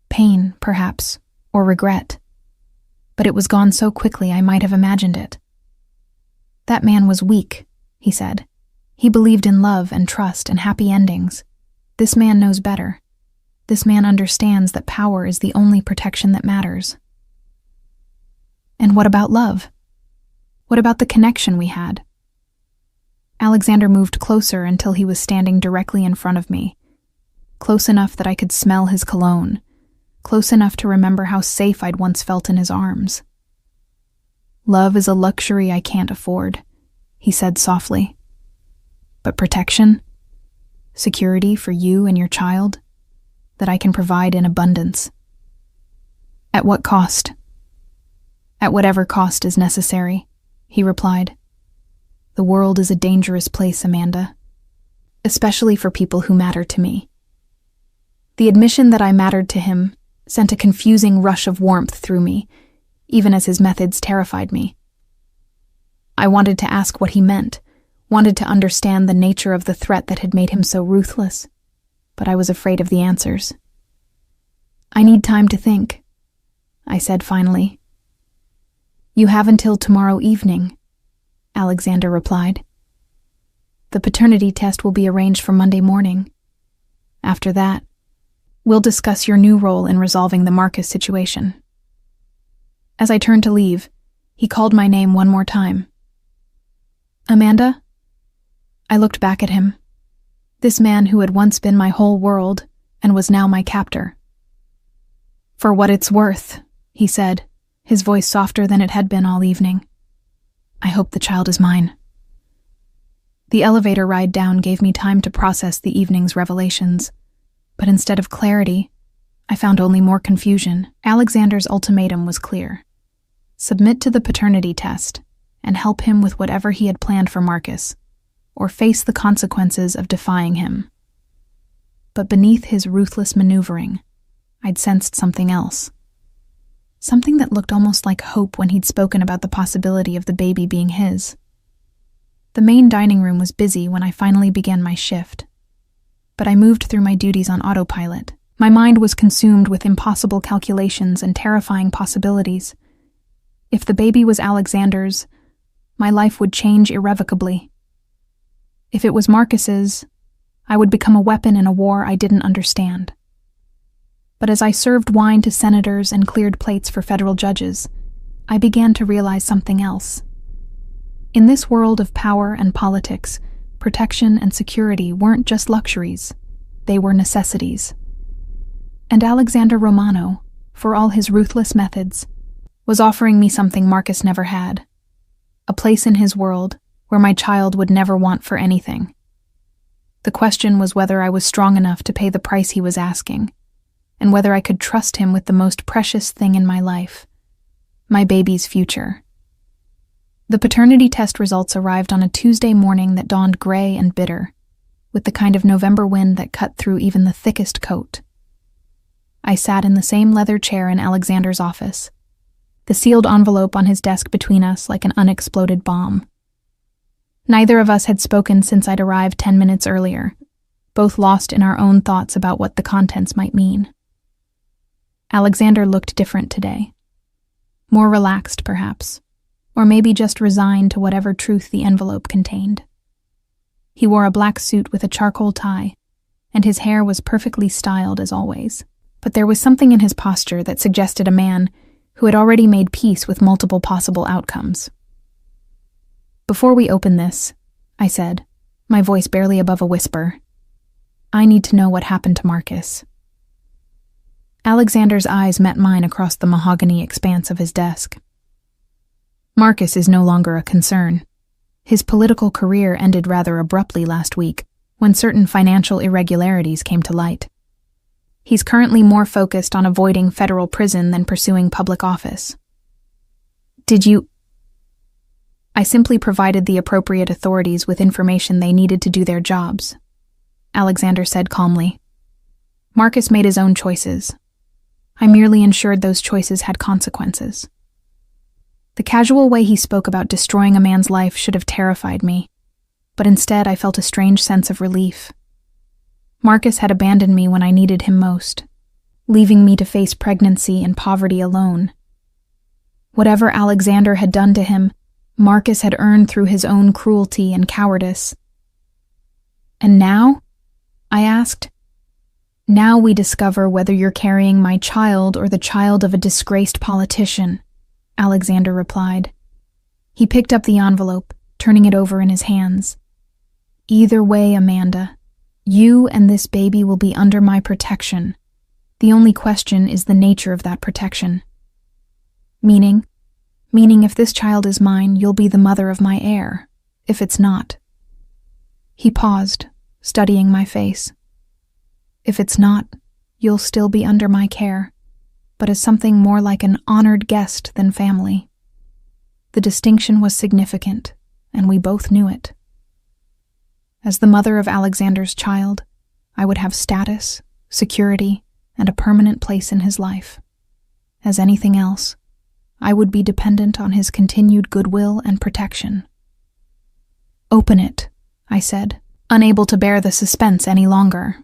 Pain, perhaps, or regret. But it was gone so quickly I might have imagined it. That man was weak, he said. He believed in love and trust and happy endings. This man knows better. This man understands that power is the only protection that matters. And what about love? What about the connection we had? Alexander moved closer until he was standing directly in front of me, close enough that I could smell his cologne, close enough to remember how safe I'd once felt in his arms. Love is a luxury I can't afford, he said softly. But protection, security for you and your child, that I can provide in abundance. At what cost? At whatever cost is necessary, he replied. The world is a dangerous place, Amanda, especially for people who matter to me. The admission that I mattered to him sent a confusing rush of warmth through me, even as his methods terrified me. I wanted to ask what he meant, wanted to understand the nature of the threat that had made him so ruthless, but I was afraid of the answers. I need time to think, I said finally. You have until tomorrow evening, Alexander replied. The paternity test will be arranged for Monday morning. After that, we'll discuss your new role in resolving the Marcus situation. As I turned to leave, he called my name one more time. Amanda? I looked back at him. This man who had once been my whole world and was now my captor. For what it's worth, he said, his voice softer than it had been all evening. I hope the child is mine. The elevator ride down gave me time to process the evening's revelations, but instead of clarity, I found only more confusion. Alexander's ultimatum was clear. Submit to the paternity test and help him with whatever he had planned for Marcus, or face the consequences of defying him. But beneath his ruthless maneuvering, I'd sensed something else. Something that looked almost like hope when he'd spoken about the possibility of the baby being his. The main dining room was busy when I finally began my shift, but I moved through my duties on autopilot. My mind was consumed with impossible calculations and terrifying possibilities. If the baby was Alexander's, my life would change irrevocably. If it was Marcus's, I would become a weapon in a war I didn't understand. But as I served wine to senators and cleared plates for federal judges, I began to realize something else. In this world of power and politics, protection and security weren't just luxuries, they were necessities. And Alexander Romano, for all his ruthless methods, was offering me something Marcus never had. A place in his world where my child would never want for anything. The question was whether I was strong enough to pay the price he was asking, and whether I could trust him with the most precious thing in my life, my baby's future. The paternity test results arrived on a Tuesday morning that dawned gray and bitter, with the kind of November wind that cut through even the thickest coat. I sat in the same leather chair in Alexander's office, the sealed envelope on his desk between us like an unexploded bomb. Neither of us had spoken since I'd arrived 10 minutes earlier, both lost in our own thoughts about what the contents might mean. Alexander looked different today. More relaxed, perhaps, or maybe just resigned to whatever truth the envelope contained. He wore a black suit with a charcoal tie, and his hair was perfectly styled as always. But there was something in his posture that suggested a man who had already made peace with multiple possible outcomes. "Before we open this," I said, my voice barely above a whisper, "I need to know what happened to Marcus." Alexander's eyes met mine across the mahogany expanse of his desk. Marcus is no longer a concern. His political career ended rather abruptly last week when certain financial irregularities came to light. He's currently more focused on avoiding federal prison than pursuing public office. Did you? I simply provided the appropriate authorities with information they needed to do their jobs, Alexander said calmly. Marcus made his own choices. I merely ensured those choices had consequences. The casual way he spoke about destroying a man's life should have terrified me, but instead I felt a strange sense of relief. Marcus had abandoned me when I needed him most, leaving me to face pregnancy and poverty alone. Whatever Alexander had done to him, Marcus had earned through his own cruelty and cowardice. "And now?" I asked. "Now we discover whether you're carrying my child or the child of a disgraced politician," Alexander replied. He picked up the envelope, turning it over in his hands. "Either way, Amanda, you and this baby will be under my protection. The only question is the nature of that protection. Meaning if this child is mine, you'll be the mother of my heir. If it's not." He paused, studying my face. "If it's not, you'll still be under my care, but as something more like an honored guest than family." The distinction was significant, and we both knew it. As the mother of Alexander's child, I would have status, security, and a permanent place in his life. As anything else, I would be dependent on his continued goodwill and protection. "Open it," I said, unable to bear the suspense any longer.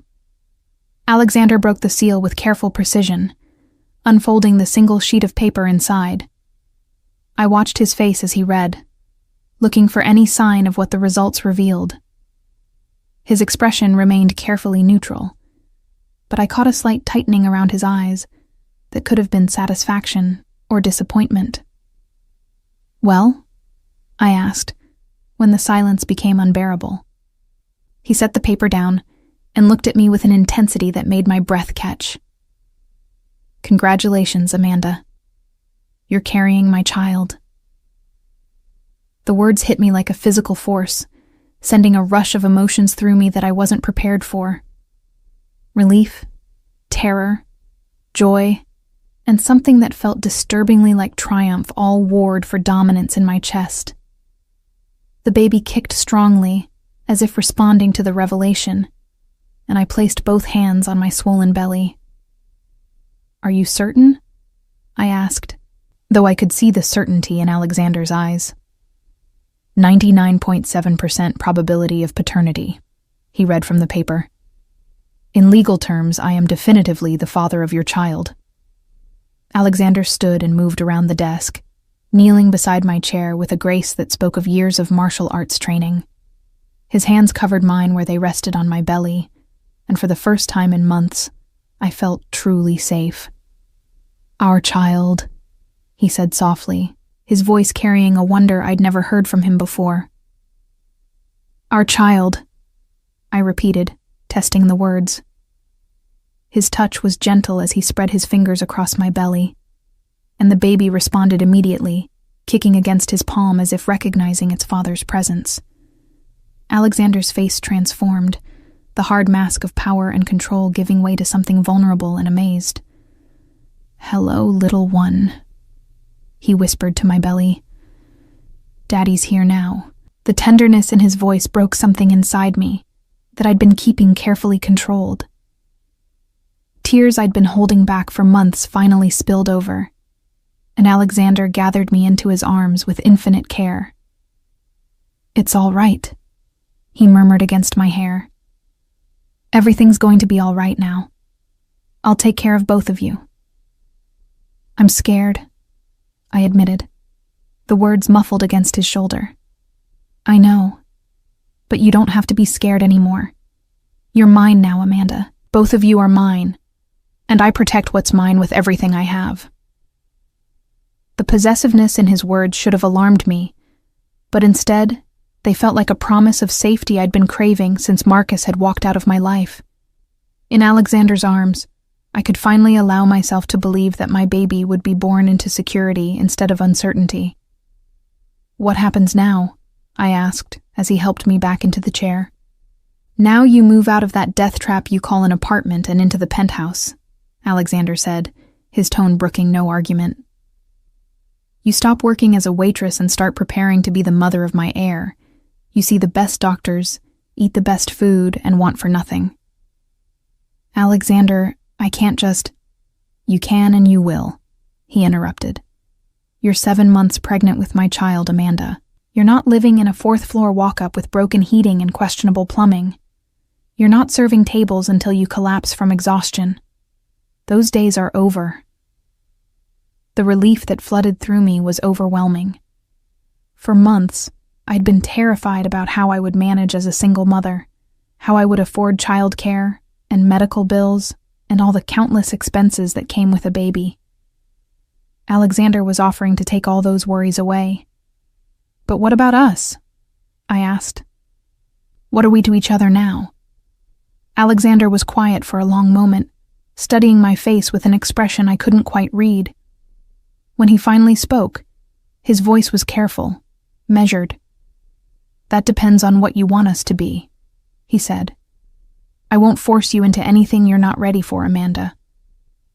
Alexander broke the seal with careful precision, unfolding the single sheet of paper inside. I watched his face as he read, looking for any sign of what the results revealed. His expression remained carefully neutral, but I caught a slight tightening around his eyes that could have been satisfaction or disappointment. "Well?" I asked, when the silence became unbearable. He set the paper down and looked at me with an intensity that made my breath catch. "Congratulations, Amanda. You're carrying my child." The words hit me like a physical force, sending a rush of emotions through me that I wasn't prepared for. Relief, terror, joy, and something that felt disturbingly like triumph all warred for dominance in my chest. The baby kicked strongly, as if responding to the revelation, and I placed both hands on my swollen belly. "Are you certain?" I asked, though I could see the certainty in Alexander's eyes. 99.7% probability of paternity, he read from the paper. "In legal terms, I am definitively the father of your child." Alexander stood and moved around the desk, kneeling beside my chair with a grace that spoke of years of martial arts training. His hands covered mine where they rested on my belly, and for the first time in months, I felt truly safe. "Our child," he said softly, his voice carrying a wonder I'd never heard from him before. "Our child," I repeated, testing the words. His touch was gentle as he spread his fingers across my belly, and the baby responded immediately, kicking against his palm as if recognizing its father's presence. Alexander's face transformed, the hard mask of power and control giving way to something vulnerable and amazed. "Hello, little one," he whispered to my belly. "Daddy's here now." The tenderness in his voice broke something inside me that I'd been keeping carefully controlled. Tears I'd been holding back for months finally spilled over, and Alexander gathered me into his arms with infinite care. "It's all right," he murmured against my hair. "Everything's going to be all right now. I'll take care of both of you." "I'm scared," I admitted, the words muffled against his shoulder. "I know, but you don't have to be scared anymore. You're mine now, Amanda. Both of you are mine, and I protect what's mine with everything I have." The possessiveness in his words should have alarmed me, but instead, they felt like a promise of safety I'd been craving since Marcus had walked out of my life. In Alexander's arms, I could finally allow myself to believe that my baby would be born into security instead of uncertainty. "What happens now?" I asked as he helped me back into the chair. "Now you move out of that death trap you call an apartment and into the penthouse," Alexander said, his tone brooking no argument. "You stop working as a waitress and start preparing to be the mother of my heir. You see the best doctors, eat the best food, and want for nothing." "Alexander, I can't just—" "You can and you will," he interrupted. "You're 7 months pregnant with my child, Amanda. You're not living in a 4th-floor walk-up with broken heating and questionable plumbing. You're not serving tables until you collapse from exhaustion. Those days are over." The relief that flooded through me was overwhelming. For months, I'd been terrified about how I would manage as a single mother, how I would afford childcare and medical bills and all the countless expenses that came with a baby. Alexander was offering to take all those worries away. "But what about us?" I asked. "What are we to each other now?" Alexander was quiet for a long moment, studying my face with an expression I couldn't quite read. When he finally spoke, his voice was careful, measured. "That depends on what you want us to be," he said. "I won't force you into anything you're not ready for, Amanda.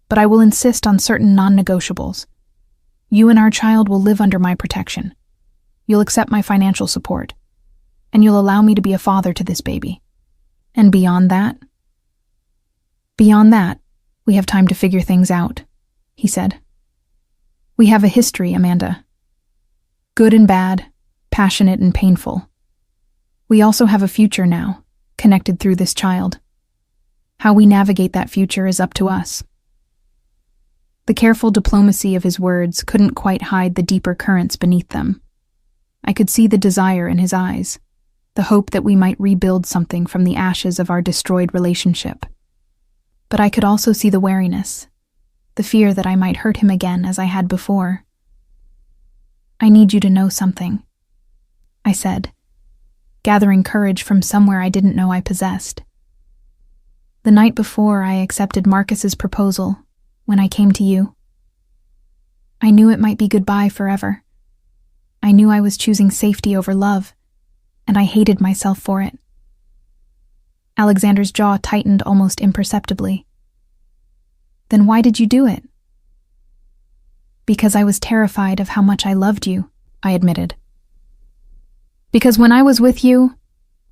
But I will insist on certain non-negotiables. You and our child will live under my protection. You'll accept my financial support, and you'll allow me to be a father to this baby. And beyond that? Beyond that, we have time to figure things out," he said. "We have a history, Amanda. Good and bad, passionate and painful. We also have a future now, connected through this child. How we navigate that future is up to us." The careful diplomacy of his words couldn't quite hide the deeper currents beneath them. I could see the desire in his eyes, the hope that we might rebuild something from the ashes of our destroyed relationship. But I could also see the wariness, the fear that I might hurt him again as I had before. "I need you to know something," I said, gathering courage from somewhere I didn't know I possessed. "The night before I accepted Marcus's proposal, when I came to you, I knew it might be goodbye forever. I knew I was choosing safety over love, and I hated myself for it." Alexander's jaw tightened almost imperceptibly. "Then why did you do it?" "Because I was terrified of how much I loved you," I admitted. "Because when I was with you,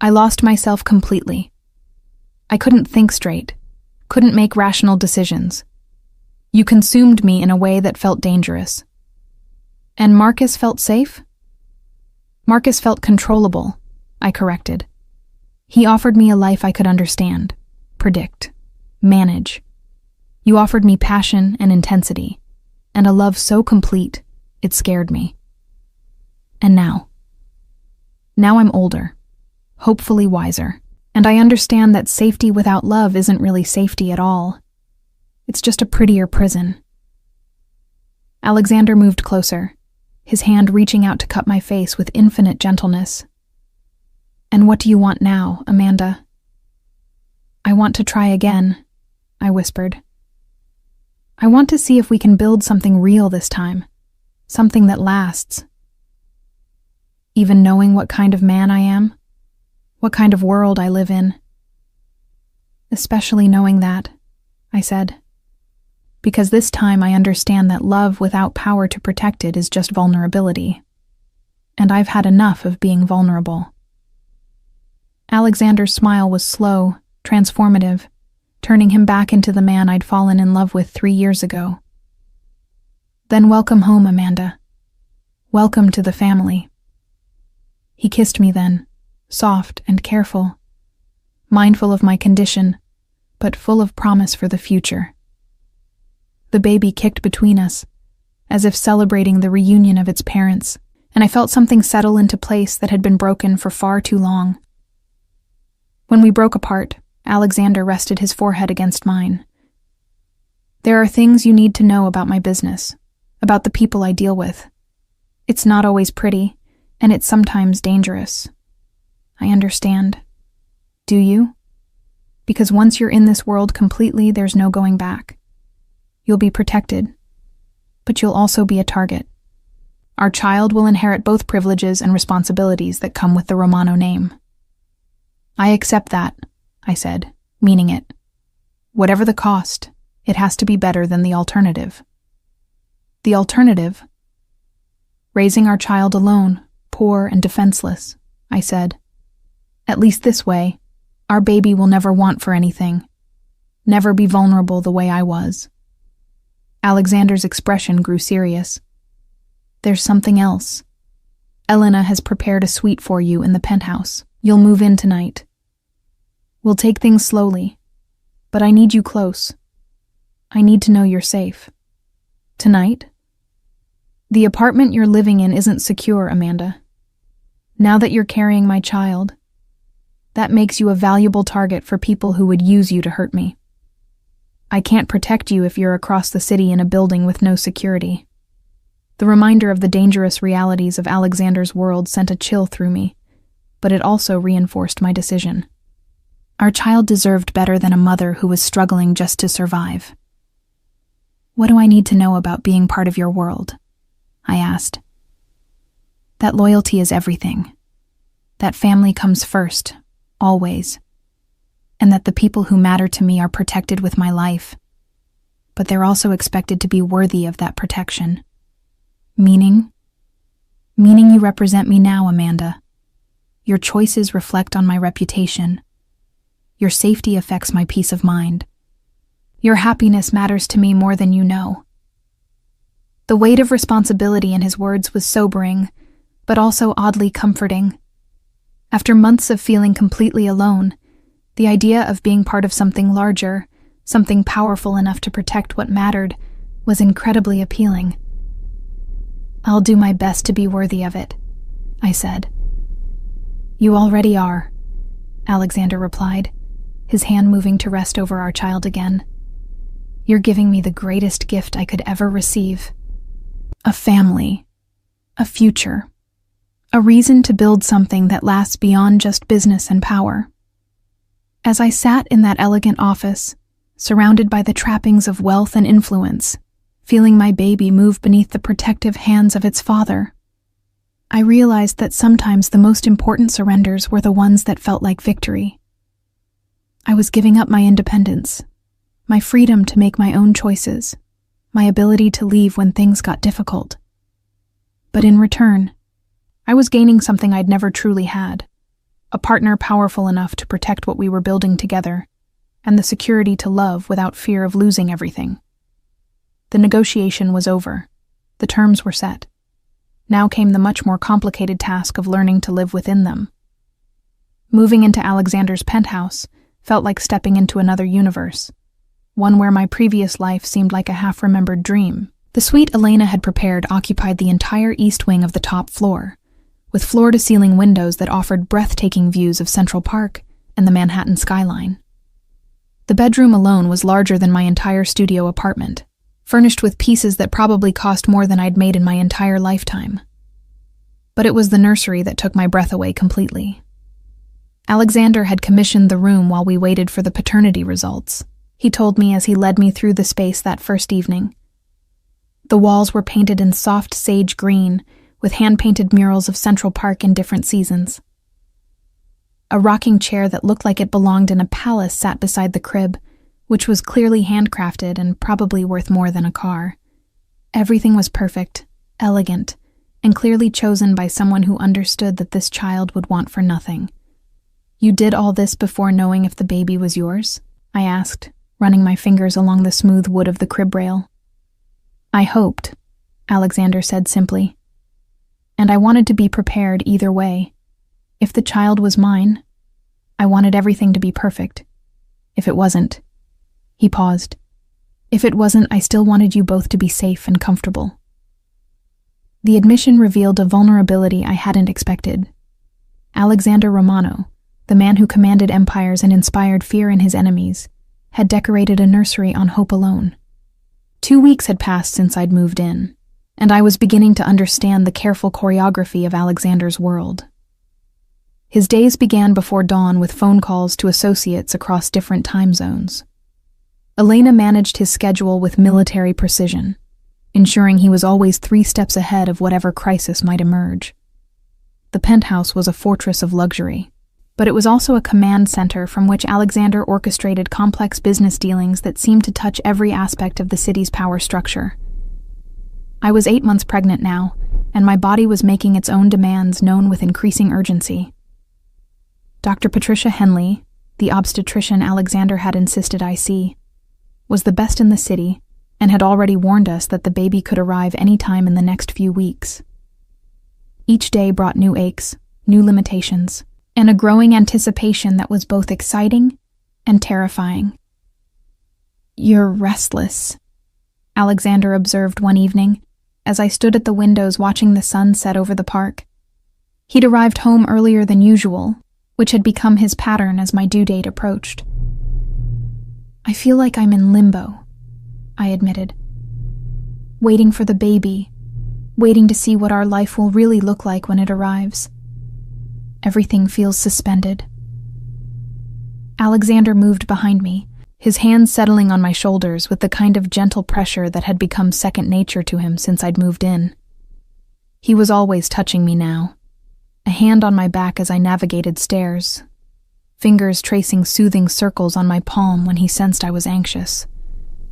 I lost myself completely. I couldn't think straight, couldn't make rational decisions. You consumed me in a way that felt dangerous. And Marcus felt safe? Marcus felt controllable, I corrected. He offered me a life I could understand, predict, manage. You offered me passion and intensity, and a love so complete, it scared me. And now I'm older, hopefully wiser, and I understand that safety without love isn't really safety at all. It's just a prettier prison. Alexander moved closer, his hand reaching out to cup my face with infinite gentleness. And what do you want now, Amanda? I want to try again, I whispered. I want to see if we can build something real this time, something that lasts. Even knowing what kind of man I am, what kind of world I live in. Especially knowing that, I said. Because this time I understand that love without power to protect it is just vulnerability. And I've had enough of being vulnerable. Alexander's smile was slow, transformative, turning him back into the man I'd fallen in love with 3 years ago. Then welcome home, Amanda. Welcome to the family. He kissed me then, soft and careful, mindful of my condition, but full of promise for the future. The baby kicked between us, as if celebrating the reunion of its parents, and I felt something settle into place that had been broken for far too long. When we broke apart, Alexander rested his forehead against mine. There are things you need to know about my business, about the people I deal with. It's not always pretty, and it's sometimes dangerous. I understand. Do you? Because once you're in this world completely, there's no going back. You'll be protected, but you'll also be a target. Our child will inherit both privileges and responsibilities that come with the Romano name. I accept that, I said, meaning it. Whatever the cost, it has to be better than the alternative. The alternative? Raising our child alone, poor and defenseless, I said. At least this way, our baby will never want for anything, never be vulnerable the way I was. Alexander's expression grew serious. There's something else. Elena has prepared a suite for you in the penthouse. You'll move in tonight. We'll take things slowly, but I need you close. I need to know you're safe. Tonight? The apartment you're living in isn't secure, Amanda. Now that you're carrying my child, that makes you a valuable target for people who would use you to hurt me. I can't protect you if you're across the city in a building with no security. The reminder of the dangerous realities of Alexander's world sent a chill through me, but it also reinforced my decision. Our child deserved better than a mother who was struggling just to survive. What do I need to know about being part of your world? I asked. That loyalty is everything. That family comes first, always. And that the people who matter to me are protected with my life. But they're also expected to be worthy of that protection. Meaning? Meaning you represent me now, Amanda. Your choices reflect on my reputation. Your safety affects my peace of mind. Your happiness matters to me more than you know. The weight of responsibility in his words was sobering, but also oddly comforting. After months of feeling completely alone, the idea of being part of something larger, something powerful enough to protect what mattered, was incredibly appealing. I'll do my best to be worthy of it, I said. You already are, Alexander replied, his hand moving to rest over our child again. You're giving me the greatest gift I could ever receive. A family, a future, a reason to build something that lasts beyond just business and power. As I sat in that elegant office, surrounded by the trappings of wealth and influence, feeling my baby move beneath the protective hands of its father, I realized that sometimes the most important surrenders were the ones that felt like victory. I was giving up my independence, my freedom to make my own choices, my ability to leave when things got difficult. But in return, I was gaining something I'd never truly had, a partner powerful enough to protect what we were building together, and the security to love without fear of losing everything. The negotiation was over. The terms were set. Now came the much more complicated task of learning to live within them. Moving into Alexander's penthouse felt like stepping into another universe, one where my previous life seemed like a half-remembered dream. The suite Elena had prepared occupied the entire east wing of the top floor, with floor-to-ceiling windows that offered breathtaking views of Central Park and the Manhattan skyline. The bedroom alone was larger than my entire studio apartment, furnished with pieces that probably cost more than I'd made in my entire lifetime. But it was the nursery that took my breath away completely. Alexander had commissioned the room while we waited for the paternity results, he told me as he led me through the space that first evening. The walls were painted in soft sage green, with hand-painted murals of Central Park in different seasons. A rocking chair that looked like it belonged in a palace sat beside the crib, which was clearly handcrafted and probably worth more than a car. Everything was perfect, elegant, and clearly chosen by someone who understood that this child would want for nothing. "You did all this before knowing if the baby was yours?" I asked, running my fingers along the smooth wood of the crib rail. "I hoped," Alexander said simply. "And I wanted to be prepared either way. If the child was mine, I wanted everything to be perfect. If it wasn't..." He paused. "If it wasn't, I still wanted you both to be safe and comfortable." The admission revealed a vulnerability I hadn't expected. Alexander Romano, the man who commanded empires and inspired fear in his enemies, had decorated a nursery on hope alone. 2 weeks had passed since I'd moved in, and I was beginning to understand the careful choreography of Alexander's world. His days began before dawn with phone calls to associates across different time zones. Elena managed his schedule with military precision, ensuring he was always 3 steps ahead of whatever crisis might emerge. The penthouse was a fortress of luxury, but it was also a command center from which Alexander orchestrated complex business dealings that seemed to touch every aspect of the city's power structure. I was 8 months pregnant now, and my body was making its own demands known with increasing urgency. Dr. Patricia Henley, the obstetrician Alexander had insisted I see, was the best in the city and had already warned us that the baby could arrive any time in the next few weeks. Each day brought new aches, new limitations, and a growing anticipation that was both exciting and terrifying. "You're restless," Alexander observed one evening, as I stood at the windows watching the sun set over the park. He'd arrived home earlier than usual, which had become his pattern as my due date approached. "I feel like I'm in limbo," I admitted. "Waiting for the baby, waiting to see what our life will really look like when it arrives. Everything feels suspended." Alexander moved behind me, his hands settling on my shoulders with the kind of gentle pressure that had become second nature to him since I'd moved in. He was always touching me now, a hand on my back as I navigated stairs, fingers tracing soothing circles on my palm when he sensed I was anxious,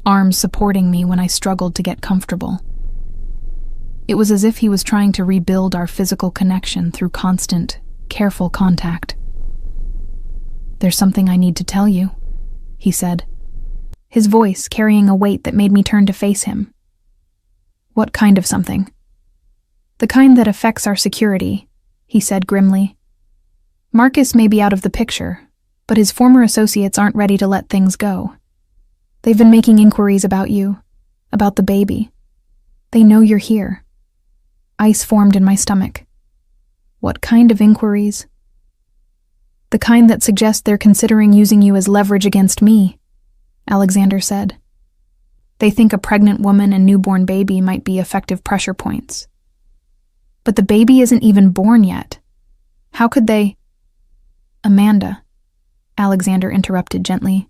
arms supporting me when I struggled to get comfortable. It was as if he was trying to rebuild our physical connection through constant, careful contact. "There's something I need to tell you," he said, his voice carrying a weight that made me turn to face him. "What kind of something?" "The kind that affects our security," he said grimly. "Marcus may be out of the picture, but his former associates aren't ready to let things go. They've been making inquiries about you, about the baby. They know you're here." Ice formed in my stomach. "What kind of inquiries?" "The kind that suggest they're considering using you as leverage against me," Alexander said. "They think a pregnant woman and newborn baby might be effective pressure points. But the baby isn't even born yet. How could they—" "Amanda," Alexander interrupted gently.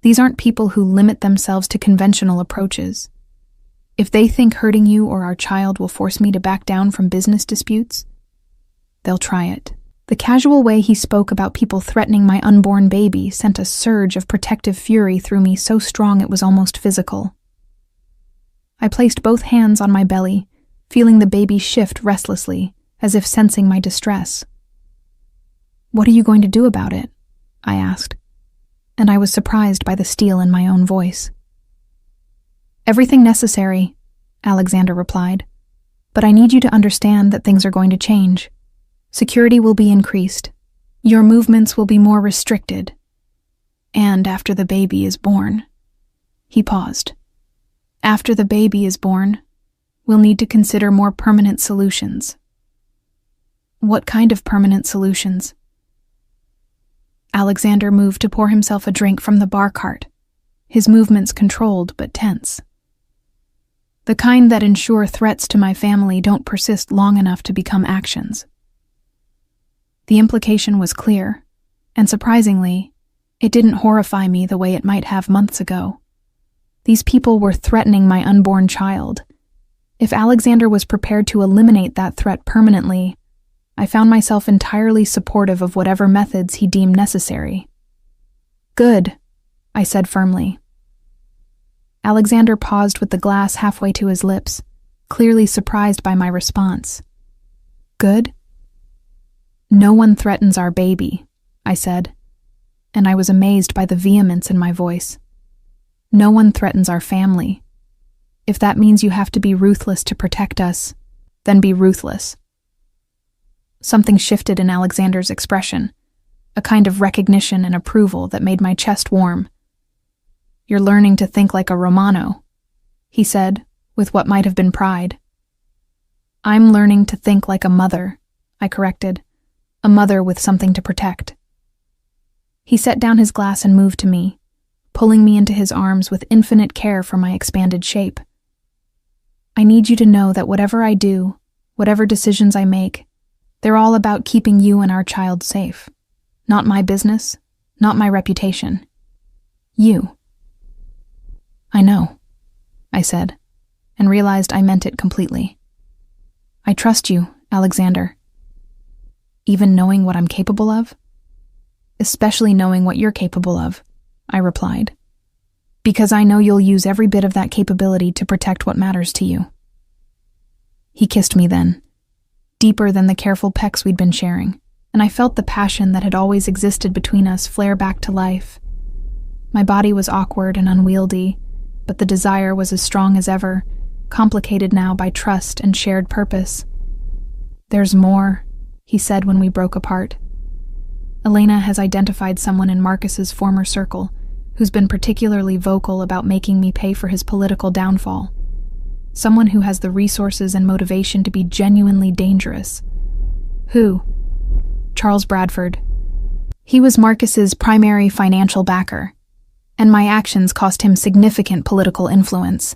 "These aren't people who limit themselves to conventional approaches. If they think hurting you or our child will force me to back down from business disputes, they'll try it." The casual way he spoke about people threatening my unborn baby sent a surge of protective fury through me so strong it was almost physical. I placed both hands on my belly, feeling the baby shift restlessly, as if sensing my distress. "What are you going to do about it?" I asked, and I was surprised by the steel in my own voice. "Everything necessary," Alexander replied, "but I need you to understand that things are going to change. Security will be increased. Your movements will be more restricted. And after the baby is born..." He paused. "After the baby is born, we'll need to consider more permanent solutions." "What kind of permanent solutions?" Alexander moved to pour himself a drink from the bar cart, his movements controlled but tense. "The kind that ensure threats to my family don't persist long enough to become actions." The implication was clear, and surprisingly, it didn't horrify me the way it might have months ago. These people were threatening my unborn child. If Alexander was prepared to eliminate that threat permanently, I found myself entirely supportive of whatever methods he deemed necessary. "Good," I said firmly. Alexander paused with the glass halfway to his lips, clearly surprised by my response. "Good?" "No one threatens our baby," I said, and I was amazed by the vehemence in my voice. "No one threatens our family. If that means you have to be ruthless to protect us, then be ruthless." Something shifted in Alexander's expression, a kind of recognition and approval that made my chest warm. "You're learning to think like a Romano," he said, with what might have been pride. "I'm learning to think like a mother," I corrected, "a mother with something to protect." He set down his glass and moved to me, pulling me into his arms with infinite care for my expanded shape. "I need you to know that whatever I do, whatever decisions I make, they're all about keeping you and our child safe. Not my business, not my reputation. You." "I know," I said, and realized I meant it completely. "I trust you, Alexander." "Even knowing what I'm capable of?" "Especially knowing what you're capable of," I replied, "because I know you'll use every bit of that capability to protect what matters to you." He kissed me then, deeper than the careful pecks we'd been sharing, and I felt the passion that had always existed between us flare back to life. My body was awkward and unwieldy, but the desire was as strong as ever, complicated now by trust and shared purpose. "There's more," he said when we broke apart. "Elena has identified someone in Marcus's former circle who's been particularly vocal about making me pay for his political downfall. Someone who has the resources and motivation to be genuinely dangerous." "Who?" "Charles Bradford. He was Marcus's primary financial backer, and my actions cost him significant political influence.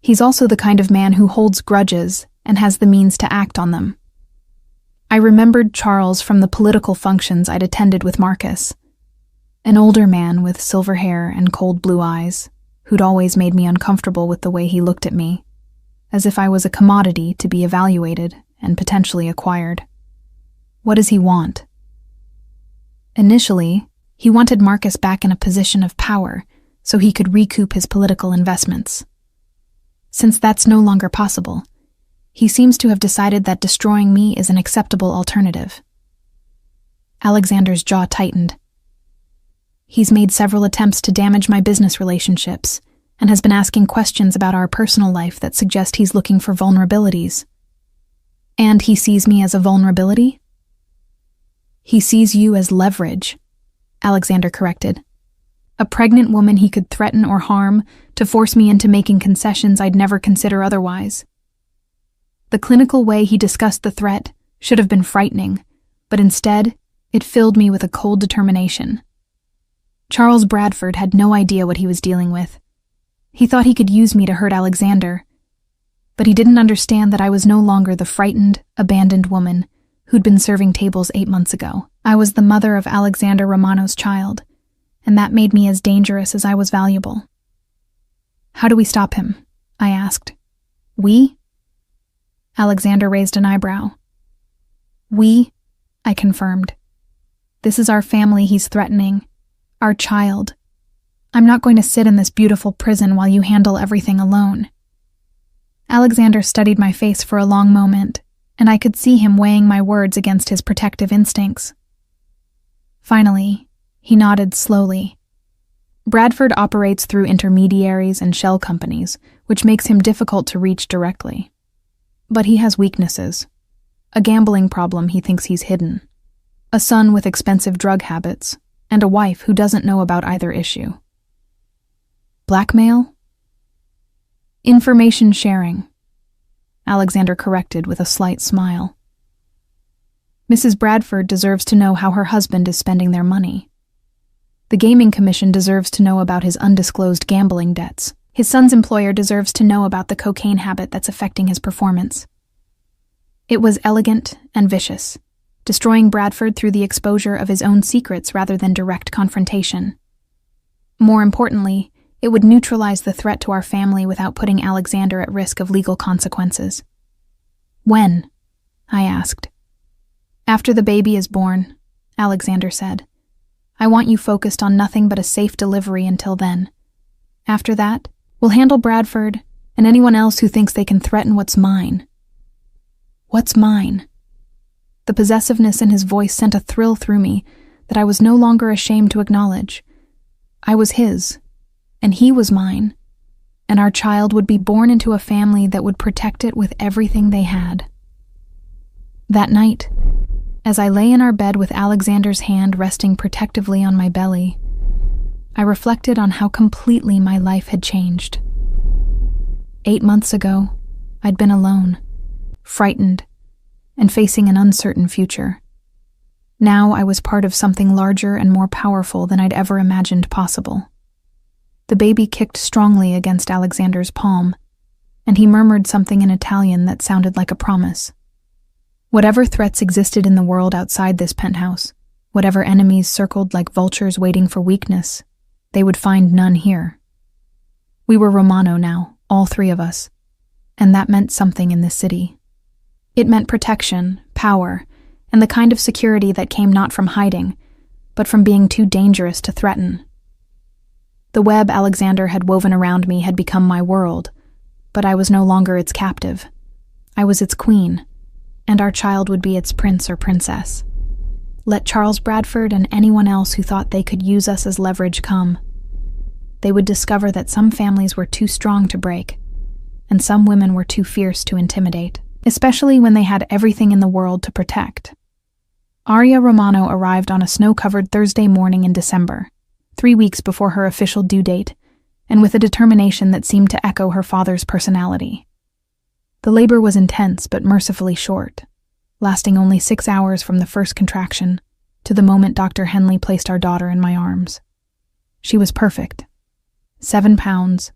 He's also the kind of man who holds grudges and has the means to act on them." I remembered Charles from the political functions I'd attended with Marcus. An older man with silver hair and cold blue eyes, who'd always made me uncomfortable with the way he looked at me, as if I was a commodity to be evaluated and potentially acquired. "What does he want?" Initially, he wanted Marcus back in a position of power so he could recoup his political investments. Since that's no longer possible, he seems to have decided that destroying me is an acceptable alternative. Alexander's jaw tightened. "He's made several attempts to damage my business relationships and has been asking questions about our personal life that suggest he's looking for vulnerabilities." "And he sees me as a vulnerability?" "He sees you as leverage," Alexander corrected. "A pregnant woman he could threaten or harm to force me into making concessions I'd never consider otherwise." The clinical way he discussed the threat should have been frightening, but instead, it filled me with a cold determination. Charles Bradford had no idea what he was dealing with. He thought he could use me to hurt Alexander, but he didn't understand that I was no longer the frightened, abandoned woman who'd been serving tables 8 months ago. I was the mother of Alexander Romano's child, and that made me as dangerous as I was valuable. "How do we stop him?" I asked. "We?" Alexander raised an eyebrow. "We," I confirmed. "This is our family he's threatening, our child. I'm not going to sit in this beautiful prison while you handle everything alone." Alexander studied my face for a long moment, and I could see him weighing my words against his protective instincts. Finally, he nodded slowly. Bradford operates through intermediaries and shell companies, which makes him difficult to reach directly. But he has weaknesses. A gambling problem he thinks he's hidden, a son with expensive drug habits, and a wife who doesn't know about either issue. Blackmail? Information sharing, Alexander corrected with a slight smile. Mrs. Bradford deserves to know how her husband is spending their money. The Gaming Commission deserves to know about his undisclosed gambling debts. His son's employer deserves to know about the cocaine habit that's affecting his performance. It was elegant and vicious, destroying Bradford through the exposure of his own secrets rather than direct confrontation. More importantly, it would neutralize the threat to our family without putting Alexander at risk of legal consequences. When? I asked. After the baby is born, Alexander said. I want you focused on nothing but a safe delivery until then. After that, we'll handle Bradford and anyone else who thinks they can threaten what's mine. What's mine? The possessiveness in his voice sent a thrill through me that I was no longer ashamed to acknowledge. I was his, and he was mine, and our child would be born into a family that would protect it with everything they had. That night, as I lay in our bed with Alexander's hand resting protectively on my belly, I reflected on how completely my life had changed. 8 months ago, I'd been alone, frightened, and facing an uncertain future. Now I was part of something larger and more powerful than I'd ever imagined possible. The baby kicked strongly against Alexander's palm, and he murmured something in Italian that sounded like a promise. Whatever threats existed in the world outside this penthouse, whatever enemies circled like vultures waiting for weakness, they would find none here. We were Romano now, all three of us, and that meant something in this city. It meant protection, power, and the kind of security that came not from hiding, but from being too dangerous to threaten. The web Alexander had woven around me had become my world, but I was no longer its captive. I was its queen, and our child would be its prince or princess. Let Charles Bradford and anyone else who thought they could use us as leverage come. They would discover that some families were too strong to break, and some women were too fierce to intimidate, especially when they had everything in the world to protect. Aria Romano arrived on a snow-covered Thursday morning in December, 3 weeks before her official due date, and with a determination that seemed to echo her father's personality. The labor was intense but mercifully short, lasting only 6 hours from the first contraction to the moment Dr. Henley placed our daughter in my arms. She was perfect. 7 pounds,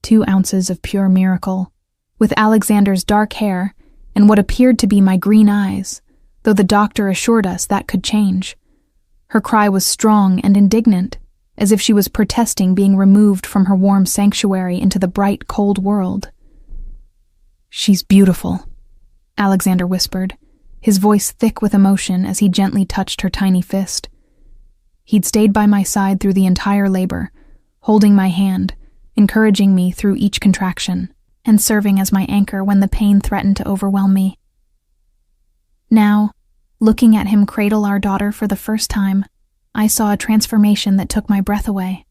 2 ounces of pure miracle, with Alexander's dark hair and what appeared to be my green eyes, though the doctor assured us that could change. Her cry was strong and indignant, as if she was protesting being removed from her warm sanctuary into the bright, cold world. "She's beautiful," Alexander whispered, his voice thick with emotion as he gently touched her tiny fist. He'd stayed by my side through the entire labor, holding my hand, encouraging me through each contraction, and serving as my anchor when the pain threatened to overwhelm me. Now, looking at him cradle our daughter for the first time, I saw a transformation that took my breath away.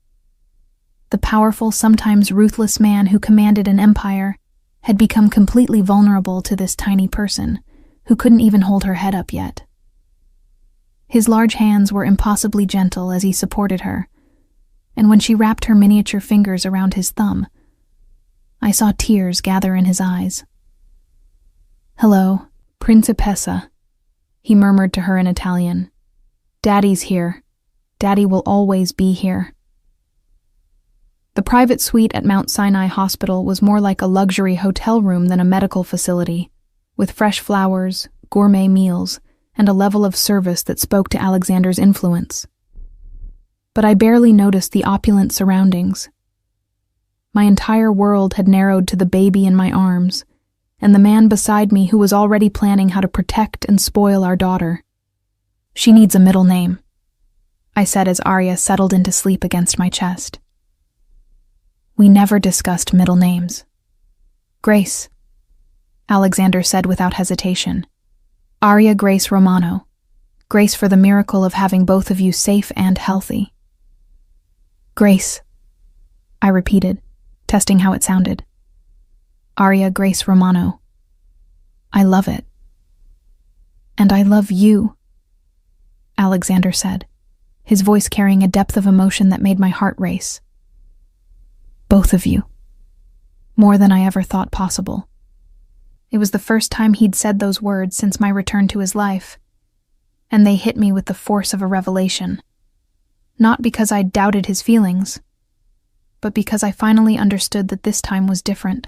The powerful, sometimes ruthless man who commanded an empire had become completely vulnerable to this tiny person who couldn't even hold her head up yet. His large hands were impossibly gentle as he supported her, and when she wrapped her miniature fingers around his thumb, I saw tears gather in his eyes. "Hello, Principessa," he murmured to her in Italian. "Daddy's here. Daddy will always be here." The private suite at Mount Sinai Hospital was more like a luxury hotel room than a medical facility, with fresh flowers, gourmet meals, and a level of service that spoke to Alexander's influence. But I barely noticed the opulent surroundings. My entire world had narrowed to the baby in my arms, and the man beside me who was already planning how to protect and spoil our daughter. "She needs a middle name," I said as Arya settled into sleep against my chest. "We never discussed middle names." "Grace," Alexander said without hesitation. "Arya Grace Romano. Grace for the miracle of having both of you safe and healthy. Grace, I repeated, testing how it sounded. Aria Grace Romano. I love it. And I love you, Alexander said, his voice carrying a depth of emotion that made my heart race. Both of you. More than I ever thought possible. It was the first time he'd said those words since my return to his life, and they hit me with the force of a revelation. Not because I doubted his feelings, but because I finally understood that this time was different.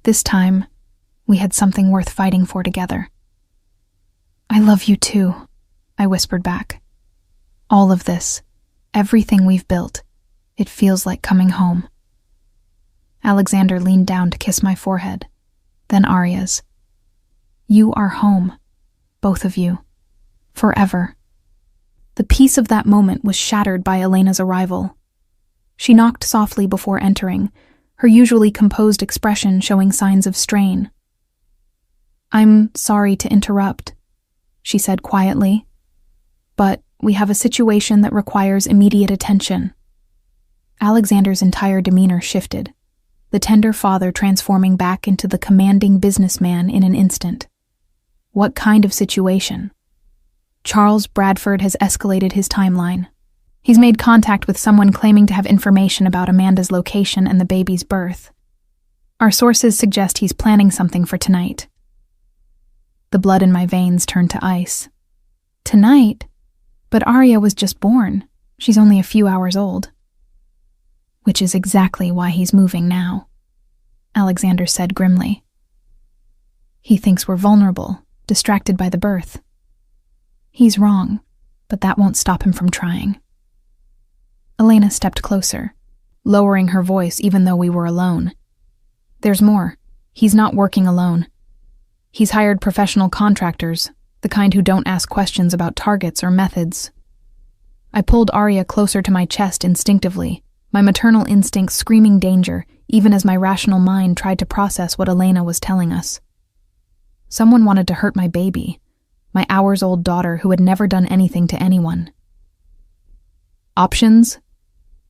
This time, we had something worth fighting for together. I love you too, I whispered back. All of this, everything we've built, it feels like coming home. Alexander leaned down to kiss my forehead, then Aria's. You are home, both of you, forever. The peace of that moment was shattered by Elena's arrival. She knocked softly before entering, her usually composed expression showing signs of strain. I'm sorry to interrupt, she said quietly, but we have a situation that requires immediate attention. Alexander's entire demeanor shifted, the tender father transforming back into the commanding businessman in an instant. What kind of situation? Charles Bradford has escalated his timeline. He's made contact with someone claiming to have information about Amanda's location and the baby's birth. Our sources suggest he's planning something for tonight. The blood in my veins turned to ice. Tonight? But Aria was just born. She's only a few hours old. Which is exactly why he's moving now, Alexander said grimly. He thinks we're vulnerable, distracted by the birth. He's wrong, but that won't stop him from trying. Elena stepped closer, lowering her voice even though we were alone. There's more. He's not working alone. He's hired professional contractors, the kind who don't ask questions about targets or methods. I pulled Aria closer to my chest instinctively, my maternal instincts screaming danger, even as my rational mind tried to process what Elena was telling us. Someone wanted to hurt my baby, my hours-old daughter who had never done anything to anyone. Options?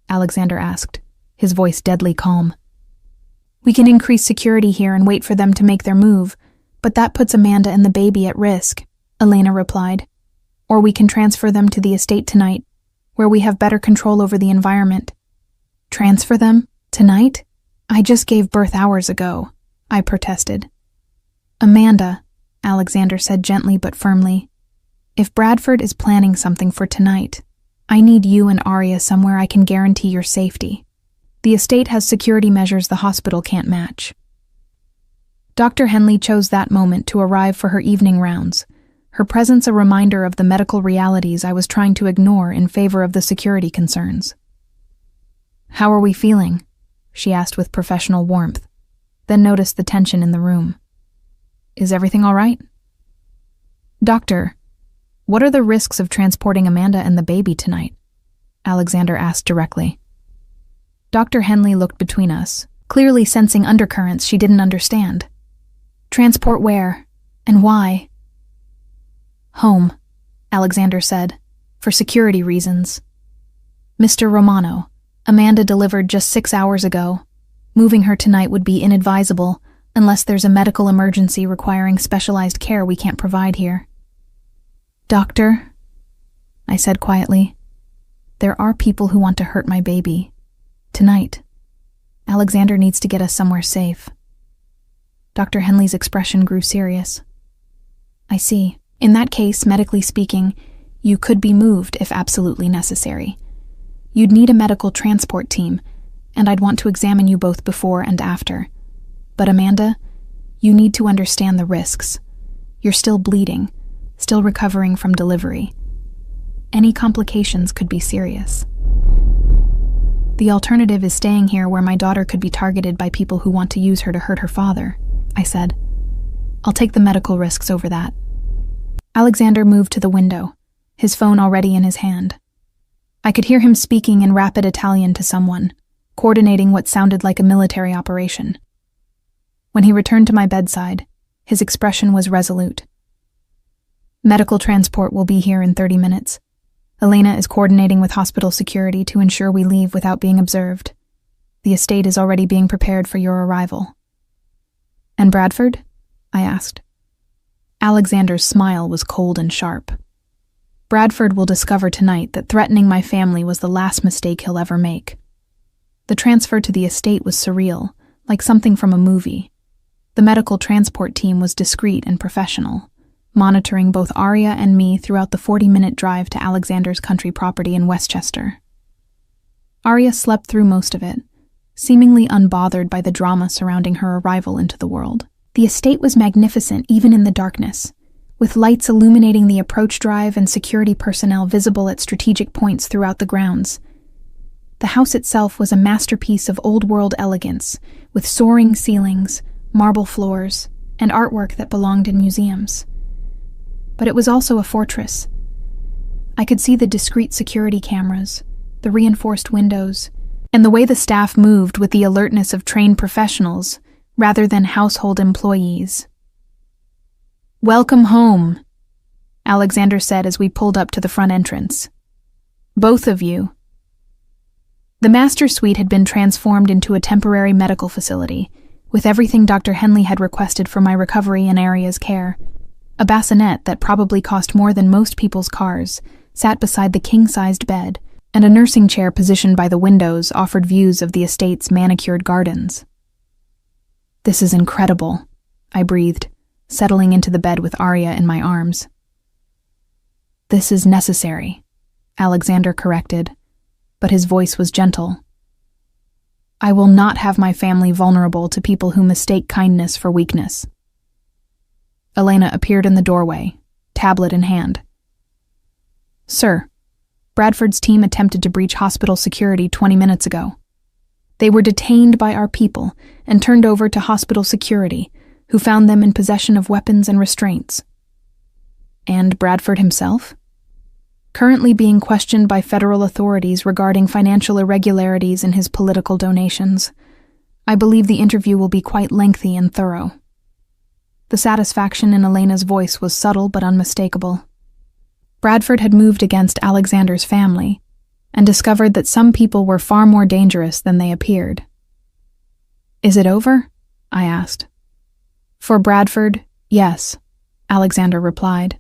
Alexander asked, his voice deadly calm. We can increase security here and wait for them to make their move, but that puts Amanda and the baby at risk, Elena replied. Or we can transfer them to the estate tonight, where we have better control over the environment. Transfer them? Tonight? I just gave birth hours ago, I protested. Amanda, Alexander said gently but firmly, if Bradford is planning something for tonight, I need you and Aria somewhere I can guarantee your safety. The estate has security measures the hospital can't match. Dr. Henley chose that moment to arrive for her evening rounds, her presence a reminder of the medical realities I was trying to ignore in favor of the security concerns. How are we feeling? She asked with professional warmth, then noticed the tension in the room. Is everything all right? Doctor, what are the risks of transporting Amanda and the baby tonight? Alexander asked directly. Dr. Henley looked between us, clearly sensing undercurrents she didn't understand. Transport where? And why? Home, Alexander said, for security reasons. Mr. Romano, Amanda delivered just 6 hours ago. Moving her tonight would be inadvisable unless there's a medical emergency requiring specialized care we can't provide here. Doctor, I said quietly, there are people who want to hurt my baby. Tonight. Alexander needs to get us somewhere safe. Dr. Henley's expression grew serious. I see. In that case, medically speaking, you could be moved if absolutely necessary. You'd need a medical transport team, and I'd want to examine you both before and after. But Amanda, you need to understand the risks. You're still bleeding, still recovering from delivery. Any complications could be serious. The alternative is staying here where my daughter could be targeted by people who want to use her to hurt her father, I said. I'll take the medical risks over that. Alexander moved to the window, his phone already in his hand. I could hear him speaking in rapid Italian to someone, coordinating what sounded like a military operation. When he returned to my bedside, his expression was resolute. Medical transport will be here in 30 minutes. Elena is coordinating with hospital security to ensure we leave without being observed. The estate is already being prepared for your arrival. And Bradford? I asked. Alexander's smile was cold and sharp. Bradford will discover tonight that threatening my family was the last mistake he'll ever make. The transfer to the estate was surreal, like something from a movie. The medical transport team was discreet and professional, monitoring both Arya and me throughout the 40-minute drive to Alexander's country property in Westchester. Arya slept through most of it, seemingly unbothered by the drama surrounding her arrival into the world. The estate was magnificent even in the darkness, with lights illuminating the approach drive and security personnel visible at strategic points throughout the grounds. The house itself was a masterpiece of old-world elegance, with soaring ceilings, marble floors, and artwork that belonged in museums. But it was also a fortress. I could see the discreet security cameras, the reinforced windows, and the way the staff moved with the alertness of trained professionals rather than household employees. "Welcome home," Alexander said as we pulled up to the front entrance. "Both of you." The master suite had been transformed into a temporary medical facility, with everything Dr. Henley had requested for my recovery and Arya's care. A bassinet that probably cost more than most people's cars sat beside the king-sized bed, and a nursing chair positioned by the windows offered views of the estate's manicured gardens. "This is incredible," I breathed, settling into the bed with Arya in my arms. "This is necessary," Alexander corrected, but his voice was gentle. "I will not have my family vulnerable to people who mistake kindness for weakness." Elena appeared in the doorway, tablet in hand. "Sir, Bradford's team attempted to breach hospital security 20 minutes ago. They were detained by our people and turned over to hospital security, who found them in possession of weapons and restraints." "And Bradford himself?" "Currently being questioned by federal authorities regarding financial irregularities in his political donations. I believe the interview will be quite lengthy and thorough." The satisfaction in Elena's voice was subtle but unmistakable. Bradford had moved against Alexander's family and discovered that some people were far more dangerous than they appeared. "Is it over?" I asked. "For Bradford, yes," Alexander replied.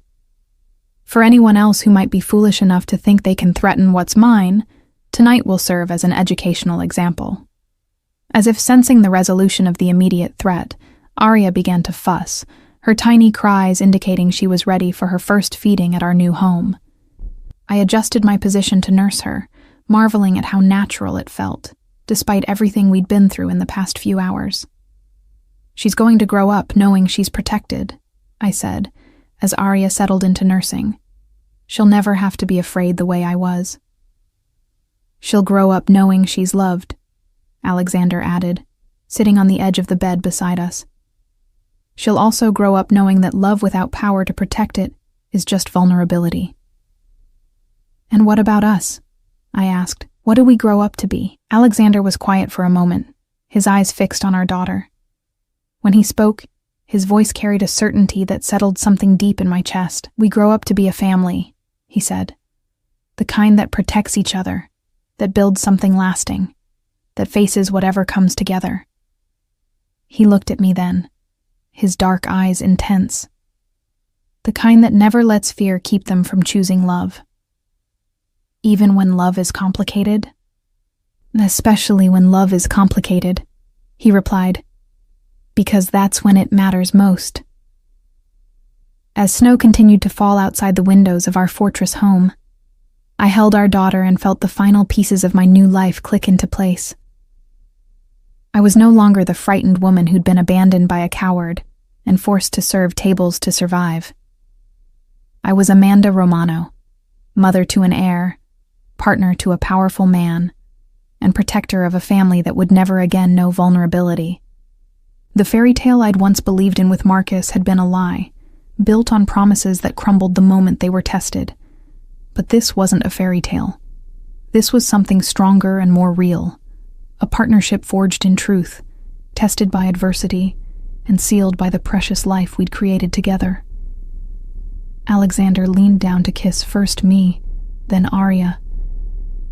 "For anyone else who might be foolish enough to think they can threaten what's mine, tonight will serve as an educational example." As if sensing the resolution of the immediate threat, Arya began to fuss, her tiny cries indicating she was ready for her first feeding at our new home. I adjusted my position to nurse her, marveling at how natural it felt, despite everything we'd been through in the past few hours. "She's going to grow up knowing she's protected," I said, as Arya settled into nursing. "She'll never have to be afraid the way I was." "She'll grow up knowing she's loved," Alexander added, sitting on the edge of the bed beside us. "She'll also grow up knowing that love without power to protect it is just vulnerability." "And what about us?" I asked. "What do we grow up to be?" Alexander was quiet for a moment, his eyes fixed on our daughter. When he spoke, his voice carried a certainty that settled something deep in my chest. "We grow up to be a family," he said. "The kind that protects each other, that builds something lasting, that faces whatever comes together." He looked at me then, his dark eyes intense. "The kind that never lets fear keep them from choosing love. Even when love is complicated?" "Especially when love is complicated," he replied, "because that's when it matters most." As snow continued to fall outside the windows of our fortress home, I held our daughter and felt the final pieces of my new life click into place. I was no longer the frightened woman who'd been abandoned by a coward and forced to serve tables to survive. I was Amanda Romano, mother to an heir, partner to a powerful man, and protector of a family that would never again know vulnerability. The fairy tale I'd once believed in with Marcus had been a lie, built on promises that crumbled the moment they were tested. But this wasn't a fairy tale. This was something stronger and more real, a partnership forged in truth, tested by adversity, and sealed by the precious life we'd created together. Alexander leaned down to kiss first me, then Arya,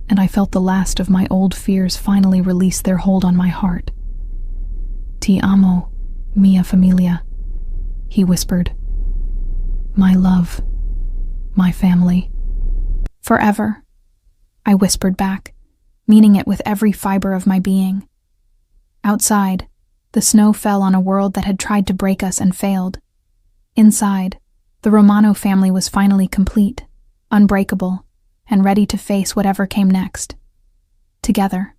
and I felt the last of my old fears finally release their hold on my heart. Ti amo, mia familia, he whispered. My love, my family. Forever, I whispered back, meaning it with every fiber of my being. Outside, the snow fell on a world that had tried to break us and failed. Inside, the Romano family was finally complete, unbreakable, and ready to face whatever came next. Together.